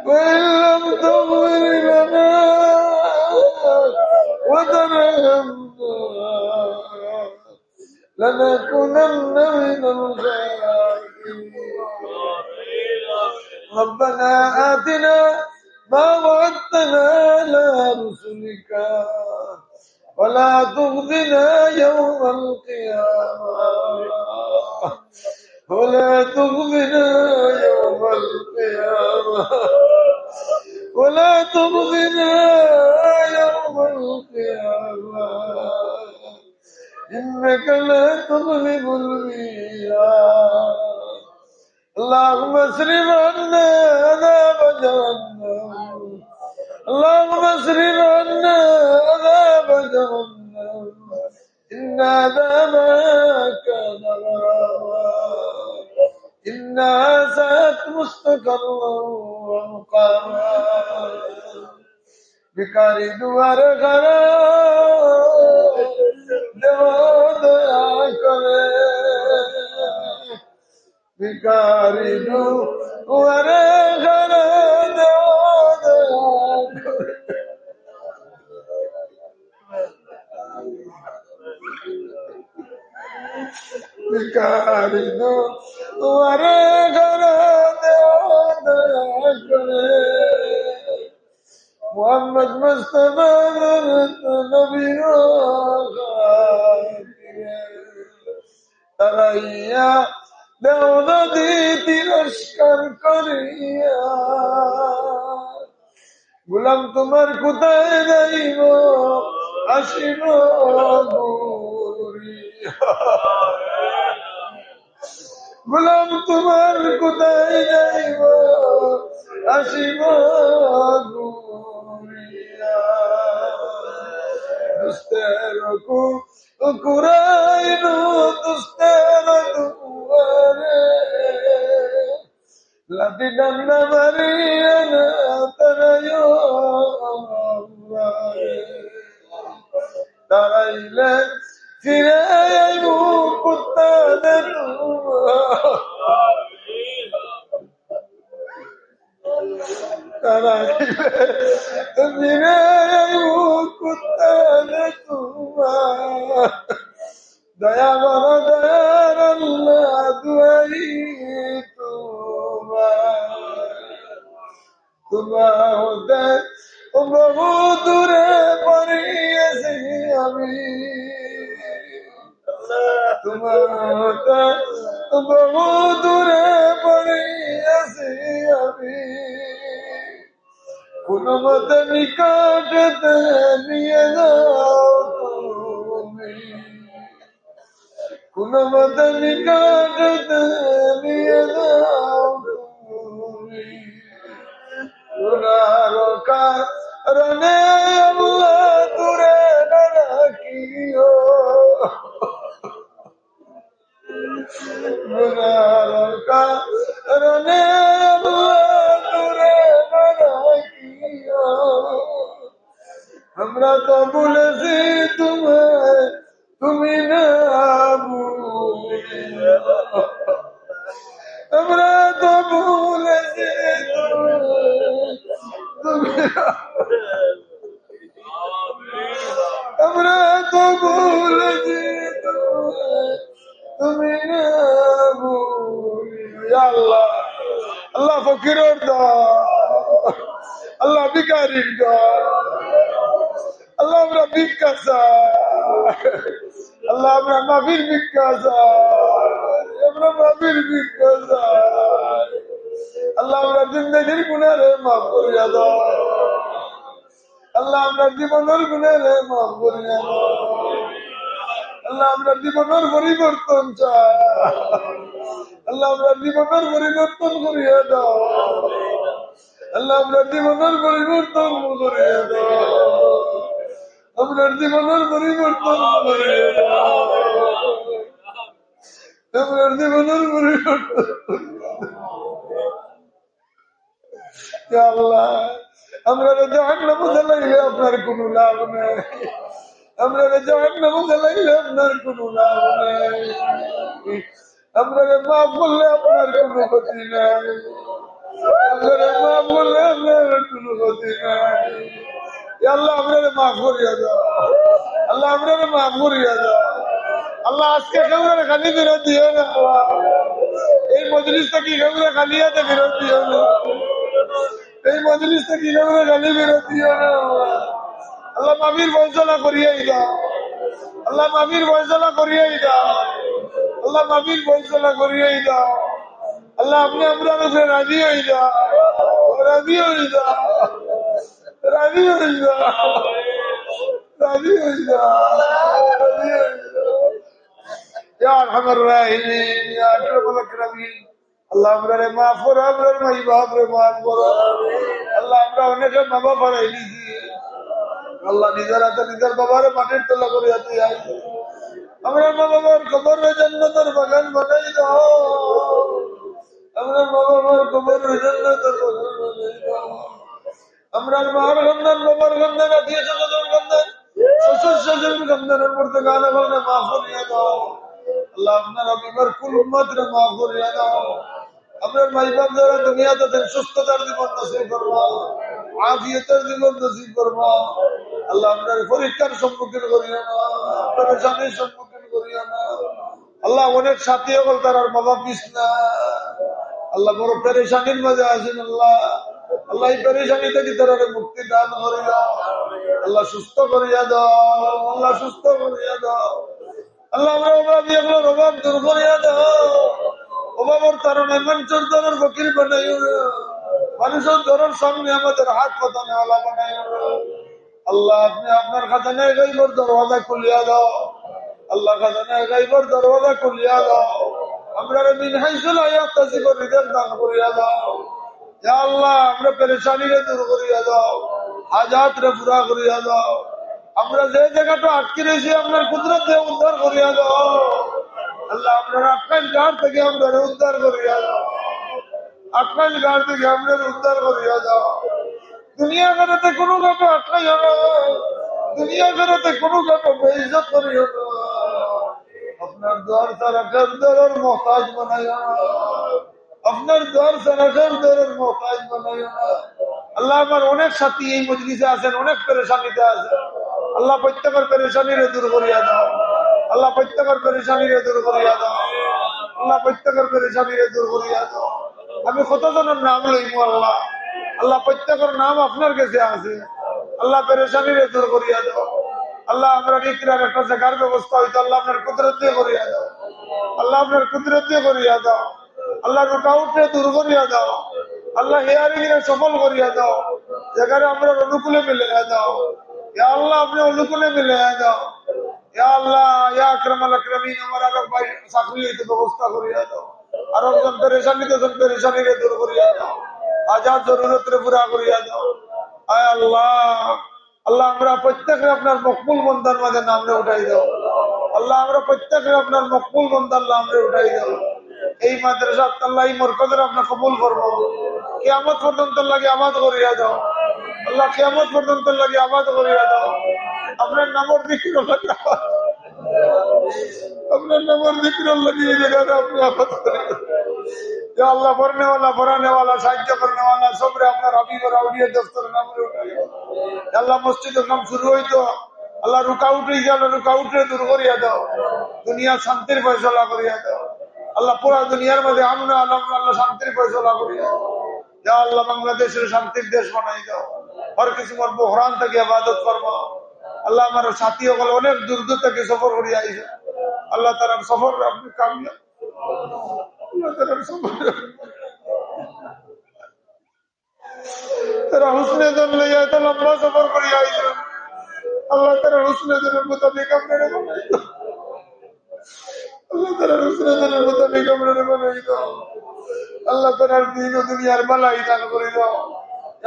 S1: وإن لم تغفر لنا وترحمنا لنكونن من الخاسرين ربنا آتنا ما وعدتنا على رسلك ولا تخزنا يوم القيامة ولا تخزنا يوم القيامة ولا تخزنا يوم القيامة إنك لا تغلب الميعاد اللهم اصرف عنا عذاب جهنم اللهم اصرف عنا عذاب جهنم إن عذابها كان غراما إنها ساءت مستقرا ومقاما بكاري دوار غرا دعا کرے بكاري دوار غرا دعا کرے بكاري دوار غرا دعا کرے محمد مصطفى نبی تریا দেওদি তিরস্কার করিয়া গোলাম তোমার কোথায় যাইব আসিব গোলাম তোমার কোথায় যাইব আসিব দুস্তের কুরাইনু দুস্তের দুয়ারে লাঠি ডান্ডা মারিয়া না তারাইও তারাইলে ফিরে আইব কুত্তাদের তারাইলে ফিরে আইব কুত্তাদের তোমার দয়া করো দয়ার আল্লাহ দুয়ারি তোমার হতে বহু দূরে পড়িয়েছি আমি তোমার বহু দূরে পড়িয়াছি আমি, কোন মতে নিকটতে নিয়ে যাও তুমি, কোন মতে নিকটতে নিয়ে যাও তুমি, গুনার কারণে আল্লাহ দূরে না রাখিও, গুনার কারণে আল্লাহ দূরে না রাখিও, আমরা তো বলেছি তোমায় তুমি না ভুলিও, আমরা তো বলেছি তুমি, আমরা তো বলেছি তুমি না ভুলিও। আল্লাহ আল্লাহ ফকিরের দাও, আল্লাহ ভিখারির দাও, আল্লাহ আমরা ভিক্ষা চাই, আল্লাহ আমরা মাফির ভিক্ষা চাই, আমরা মাফির ভিক্ষা চাই, আল্লাহ আমরা জিন্দগির গুনাহে মাফ করিয়া দাও, আল্লাহ আমরা জীবনের গুনাহে মাফ করিয়া দাও, আল্লাহ আমরা জীবনের পরিবর্তন চাই, আল্লাহ আমরা জীবনের পরিবর্তন করিয়া দাও, আল্লাহ আমরা জীবনের পরিবর্তন করিয়া দাও, আপনার জীবনের পরিবর্তন করিয়া দাও, আপনার জীবনের পরিবর্তন আল্লাহ। আমরা জাহান্নামে জ্বালাইলে আপনার কোনো লাভ নেই, আমরা জাহান্নামে জ্বালাইলে আপনার কোনো লাভ নেই, আমরা মাফ করলে আপনার কোনো ক্ষতি নাই, আমরা মাফ করলে আপনার কোনো ক্ষতি নাই। আল্লাহ আপনারে মাফ করিয়া দাও, আল্লাহ আপনারে মাফ করিয়া দাও, আল্লাহ আজকে কেউরে খালি ফেরত দিও না, এই মজলিস থেকে কেউরে খালি হাতে ফেরত দিও না, এই মজলিস থেকে কেউরে খালি ফেরত দিও না, আল্লাহ মাফির ফয়সালা করিয়াই দাও, আল্লাহ মাফির ফয়সালা করিয়াই দাও, আল্লাহ মাফির ফয়সালা করিয়াই দাও, আল্লাহ আপনি আমরা কাছে রাজি হয়ে যাও, রাজি হয়ে যাও, রাজি হয়ে যাও, রাজি হয়ে যাও, রাজি হয়ে যাও। ইয়া আরহামার রাহিমিন, ইয়া আকরামাল আকরামিন, আল্লাহ আমরারে মাফ করো, আমরার মাই বাপরে মাফ করো, আল্লাহ আমরা অনেকে মা বাবা হারাই দিয়েছি, আল্লাহ নিজের হাতে নিজের বাবারে মাটির তোলা করে হাতে আইছি, আমরা মা বাবার কবরে জান্নাতের বাগান বানাই দাও, আমরা মা বাবার কবরে জান্নাতের বাগান বানাই দাও, আমরা মার গন্ধন বাবার গন্ধন আত্মীয় স্বজনের গন্ধন শ্বশুর শাশুড়ির গন্ধনের মধ্যে গান গানে মাফ করিয়া দাও, আল্লাহ আপনার আমিবার কুল উম্মতরে মাফ করিয়া দাও, আপনার মাই বাপ যারা দুনিয়াতে দেন সুস্থতার জীবন নসিব করবা, আফিয়তের জীবন নসিব করবা, আল্লাহ আপনার পরীক্ষার সম্মুখীন করিয়া না, পরেশানির সম্মুখীন করিয়া না, আল্লাহ অনেক সাথী হল তার আর বাবা পিস না, আল্লাহ বড় পেরেশানির মাঝে আছেন, আল্লাহ আল্লাহ এই পেরেশানি থেকে তারা মুক্তি দান করিয়া, আল্লাহ সুস্থ করিয়া দাও, আল্লাহ সুস্থ করিয়া দাও, আল্লাহ আমরা অভাব এগুলোর অভাব দূর করিয়া দাও, অভাবের কারণে মানুষের ধরের ফকির বানাইও না, মানুষের ধরের সামনে আমাদের হাত পাতা নেওয়ালা বানাইও না, আল্লাহ আপনি আপনার খাজানায় গাইবর দরওয়াজা খুলিয়া দাও, আল্লাহ খাজানায় গাইবর দরওয়াজা খুলিয়া দাও, আমরা মিন হাইসুল ইয়াহতাসিবুর রিজক দান করিয়া দাও, ইয়া আল্লাহ আমরা পেরেশানিরে দূর করিয়া দাও, হাজাত রে পুরা করিয়া দাও, আমরা যে জায়গাটা আটকে রয়েছি আপনার কুদরত দিয়ে উদ্ধার করিয়া দাও, আল্লাহ আপনার আটকাইল গাড় থেকে আমরা উদ্ধার করিয়া দাও, আটকাইল গাড় থেকে আমরা উদ্ধার করিয়া দাও, দুনিয়া ঘরেতে কোনো কাপে আটকাইও না, দুনিয়া ঘরেতে কোনো কাপে বেইজ্জত করিও না, আপনার দ্বার সারা দরের মোহতাজ বানাইও না, আপনার দ্বার সারা দরের মোহতাজ বানাইও না, আল্লাহ আমার অনেক সাথী এই মজলিসে আছেন, অনেক পেরেশানিতে আছেন, আল্লাহ প্রত্যেকের পেরেশানিরে দূর করিয়া দাও, আল্লাহ প্রত্যেকের পেরেশানিরে দূর করিয়া দাও, আল্লাহ প্রত্যেকের পেরেশানিরে দূর করিয়া দাও, আমি কতজনের নাম লইব আল্লাহ, আল্লাহ প্রত্যেকের নাম আপনার কাছে আছে, আল্লাহ পেরেশানিরে দূর করিয়া দাও, আল্লাহ আমরা বিক্রিয়ার একটা জায়গার ব্যবস্থা হইতো আল্লাহ আপনার কুদরত দিয়ে করিয়া দাও, আল্লাহ আপনার কুদরত দিয়ে করিয়া দাও, আল্লাহ রুকাউটে দূর করিয়া দাও, আল্লাহ হিয়ারিং এ সফল করিয়া দাও, যেখানে আমরা অনুকূলে মিলে দাও, ইয়া আল্লাহ আপনি অনুকূলে মিলে দাও, ইয়া আল্লাহ ইয়া আকরামাল আকরামিন আমার আরো ভাই চাকরি হইতে ব্যবস্থা করিয়া দাও, আর একজন পেরেশানিরে দূর করিয়া দাও, আজাদ জরুরতরে পুরা করিয়া দাও। আয় আল্লাহ, আল্লাহ আমরা প্রত্যেকে আপনার মকবুল বন্দার মাঝে নামরে উঠাই দাও, আল্লাহ আমরা প্রত্যেকে আপনার মকবুল বন্দার নামরে উঠাই দাও। এই মাদ্রাসা আল্লাহ এই মরকজের আপনার কবুল করবো, কিয়ামত পর্যন্ত লাগে আবাদ করিয়া দাও, আল্লাহ কিয়ামত পর্যন্ত লাগে আবাদ করিয়া দাও। আপনার নামর বিক্রি লাগে, আপনার নামর বিক্রি লাগে এই জায়গাটা আপনি আবাদ করিয়া দাও। আল্লাহ পড়নে वाला পড়ানে वाला সাহায্য করনে वाला সবরে আপনার হাবিবের আউলিয়া দস্তরের নামে উঠাই দাও। আল্লাহ মসজিদের কাম শুরু হইতো, আল্লাহ রুকাউটে গেল, রুকাউটে দূর করিয়া দাও, দুনিয়া শান্তির ফয়সালা করিয়া দাও। আল্লাহ পুরা দুনিয়ার মধ্যে আমরা আল্লাহ শান্তির ফয়সালা করিয়া দাও। ইয়া আল্লাহ বাংলাদেশের শান্তির দেশ বানাই দাও, আর কিছু মর বহরান থেকে ইবাদত করবো। আল্লাহ আমার সাথী সকল অনেক দূর দূর থেকে সফর করিয়া আইছে, আল্লাহ তার সফর আপনি কামিয়াব, আল্লাহ তার সফর তারা হুসনে জন লইয়া এত লম্বা সফর করিয়া আইছে, আল্লাহ তারা হুসনে জনের মোতাবেক আপনারা বানাই দাও, আল্লাহ তারা হুসনে জনের মোতাবেক আপনারা বানাই দাও। আল্লাহ তার দিন ও দুনিয়ার মালাই দান করে দাও।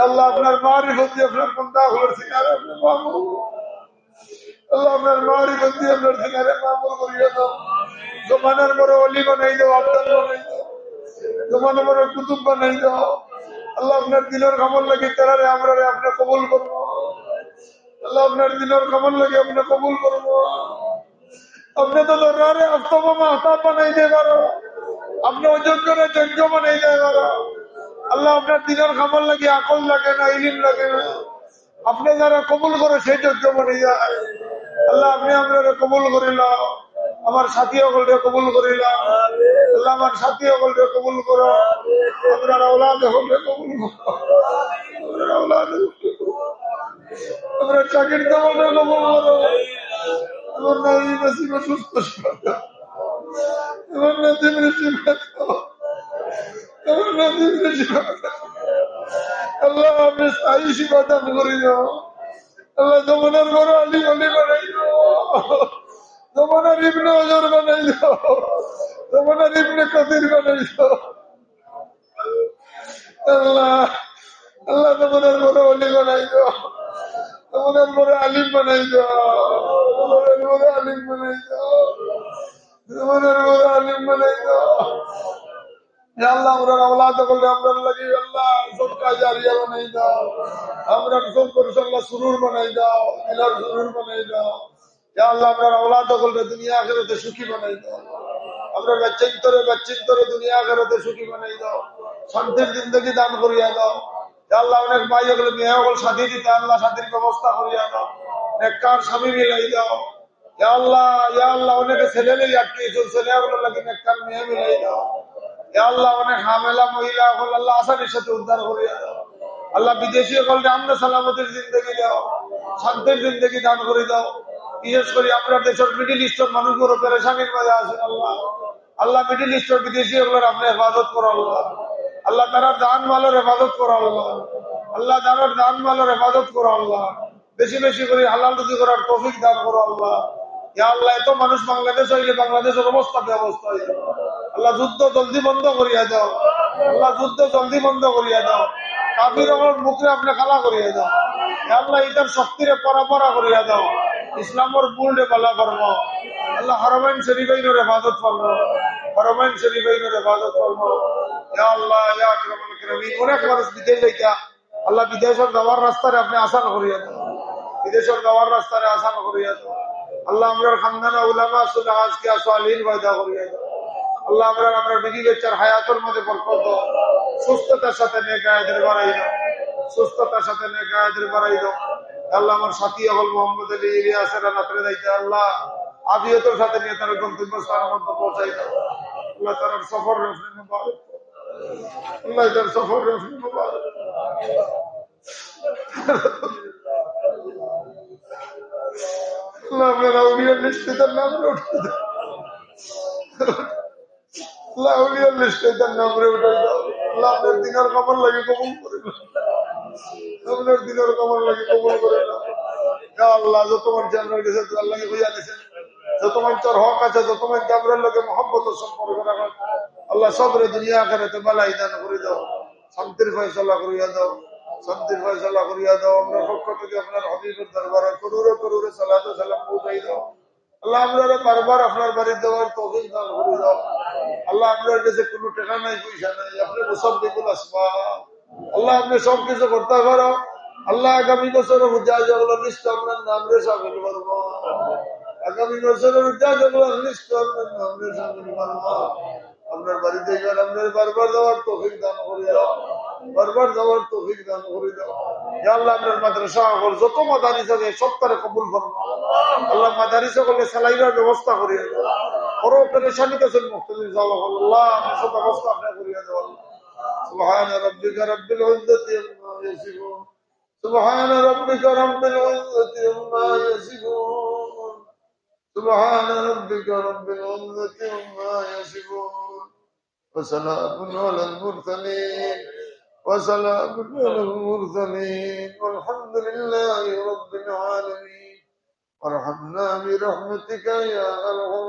S1: আল্লাহ আপনার মারিফত দিয়ে আপনার বন্দা করছি আর আপনি মামুর, আল্লাহ আপনার মারিফত দিয়ে আপনার সিনারে মামুর করিয়া দাও। জমানার বড় অলি বানাই দাও, আব্দাল বানাই দাও, জমানার বড় কুতুব বানাই দাও। আল্লাহ আপনার দিনের কামল লাগি তারারে আমরা আপনি কবুল করবো, আল্লাহ আপনার দিনের কামল লাগি আপনি কবুল করবো। আপনি তো দরবারে আস্তমা মাহতাব বানাই দে পারো, আপনি অযোগ্যরা যোগ্য বানাই দেয় পারো। আল্লাহ আপনার দিনের কামল লাগে আকল লাগে না, ইলিম লাগে না, আপনি যারা কবুল করে সেই যোগ্য বানাই যায়। আল্লাহ আপনি আমরা কবুল করিল, আমার সাথী সকলকে কবুল করিল, আল্লাহ আমার সাথী সকলকে কবুল করো, আপনার আওলাদ সকলকে কবুল করো, আপনার আওলাদ আপনার চাকরির সকলকে কবুল করো, আমার নারী নসিবে সুস্থ আমার নাতিম রেসিবে আমার নাতিম রেসিবে আল্লাহ আপনি স্থায়ী সেবা দান করে দাও। আল্লাহ জমানার বড় আলী অলি বানাই দাও, জমানার ইবনে হজর বানাই দাও, জমানার ইবনে কাসির বানাই দাও। আল্লাহ আল্লাহ জমানার বড় অলি বানাই দাও, জমানার বড় আলিম বানাই দাও, জমানার বড় আলিম বানাই দাও, জমানার বড় আলিম বানাই দাও। আল্লাহ আমরা আওলাদ করলে আমরা লাগি আল্লাহ সদকা জারিয়া বানাই দাও, আমরা সব করছে আল্লাহ সুরুর বানাই দাও, দিলার সুরুর বানাই দাও। ইয়া আল্লাহ আমরা আওলাদ করলে দুনিয়া আখিরাতে সুখী বানাই দাও, আমরা বাচ্চিন্তরে দুনিয়া আখিরাতে সুখী বানাই দাও, শান্তির জিন্দগি দান করিয়া দাও। ইয়া আল্লাহ অনেক ভাই হলে মেয়ে হল সাথী দিতে আল্লাহ সাথীর ব্যবস্থা করিয়া দাও, নেককার স্বামী মিলাই দাও। ইয়া আল্লাহ অনেকে ছেলে নেই আটকে ছেলে হলো লাগে নেককার মেয়ে মিলাই দাও। আল্লাহ অনেক হামেলা মহিলা হল আল্লাহ আসানির সাথে উদ্ধার করিয়া দাও। আল্লাহ বিদেশি হলকে আমরা সালামতের জিন্দগি দাও, শান্তির জিন্দগি দান করে দাও। বিশেষ করে আমরা দেশের মিডিল ইস্টের মানুষ বড় পেরেশানির মাঝে আছেন আল্লাহ, আল্লাহ মিডিল ইস্টের বিদেশি হলের আপনি হেফাজত করো আল্লাহ, আল্লাহ তারা দান মালের হেফাজত করো আল্লাহ, আল্লাহ তারা দান মালের হেফাজত করো আল্লাহ, বেশি বেশি করে হালাল রুজি করার তৌফিক দান করো আল্লাহ। ইয়া আল্লাহ এত মানুষ বাংলাদেশ হইলে বাংলাদেশের অবস্থা ব্যবস্থা হইল, আল্লাহ যুদ্ধ জলদি বন্ধ করিয়া দাও, আল্লাহ যুদ্ধ জলদি বন্ধ করিয়া দাও, কাফির মুখে আপনি খালা করিয়া দাও। আল্লাহ ইটার শক্তিরে পরাপরা করিয়া দাও, ইসলামর বুলডে পালা করবো আল্লাহ, হরমাইন শরীফাইনের হেফাজত করবো, হরমাইন শরীফাইনের হেফাজত করবো। ইয়া আল্লাহ ইয়া আকরামুল আকরামিন অনেক মানুষ বিদেশ যাইতা আল্লাহ বিদেশের যাওয়ার রাস্তায় আপনি আসান করিয়া দাও, বিদেশের যাওয়ার রাস্তায় আসান করিয়া দাও। আল্লাহ আমরা খানদানা উলামা সুলহ আজকে সালিহিন পয়দা করিয়া দাও। আল্লাহ আমরা বিবি বাচ্চার হায়াতের মধ্যে বরকত দাও, সুস্থতার সাথে নেক হায়াতের বাড়াই দাও, সুস্থতার সাথে নেক হায়াতের বাড়াই দাও। আল্লাহ আমার সাথী হল মোহাম্মদ আলী ইলিয়াসের রাত্রে যাইতে আল্লাহ আফিয়তের সাথে নিয়ে তার গন্তব্যস্থানের মধ্যে পৌঁছাই দাও। আল্লাহ তার সফর রফরি মুবারক, আল্লাহ তার সফর রফরি মুবারক। আপনার আউলিয়ার লিস্টে তার নাম উঠে দাও, আউলিয়ার লিস্টে তার নাম উঠে দাও। আল্লাহ আপনার দিনের কামার লাগে কবুল করে না, আপনার দিনের কামার লাগে কবুল করে না। আল্লাহ যত মানুষ আপনার কাছে আল্লাহকে বুঝা দিয়েছেন, যত মানুষের হক আছে, যত মানুষ আপনার লোকে মহব্বত সম্পর্ক রাখা, আল্লাহ সবরে দুনিয়া আখেরাতে বালাই দান করে দাও, শান্তির ফয়সালা করিয়া দাও, শান্তির ফয়সালা করিয়া দাও। আপনার পক্ষ থেকে আপনার হবিবের দরবারে করুরে করুরে সালাত সালাম পৌঁছাই দাও। আল্লাহ আপনারা বারবার আপনার বাড়ি দেওয়ার তৌফিক দান করে দাও। আল্লাহ আপনার কাছে কোনো টাকা নাই, পয়সা নাই, আপনি সব দিকুল আসবা। আল্লাহ আপনি সব কিছু করতে পারো। আল্লাহ আগামী বছরের যা যেগুলো লিস্ট আপনার নাম রে সামিল করবো, আগামী বছরের যা যেগুলো লিস্ট আপনার নাম রে সামিল করবো। আপনার বাড়িতে গেলে আপনার বারবার যাওয়ার তৌফিক দান করে দাও, বারবার যাওয়ার তৌফিক দান করে দাও। আল্লাহ আপনার মাদ্রাসা যত মাদারিস আছে সবটারে কবুল করবো। আল্লাহ মাদারিস করলে সালাইনের ব্যবস্থা করিয়ে দাও, বড় পেরেশানি কাছে মুক্তি যাওয়া হল। আল্লাহ আপনি সব ব্যবস্থা আপনি করিয়ে দাও। সুবহান রাব্বিকা রাব্বিল ইজ্জাতি আম্মা ইয়াসিফুন, সুবহান রাব্বিকা রাব্বিল ইজ্জাতি আম্মা ইয়াসিফুন, সুবহান রাব্বিকা রাব্বিল ইজ্জাতি আম্মা ইয়াসিফুন, ওয়া সালামুন আলাল মুরসালিন, ওয়া সালামুন আলাল মুরসালিন, ওয়ালহামদুলিল্লাহি রাব্বিল আলামিন। وارحمنا برحمتك يا ارحم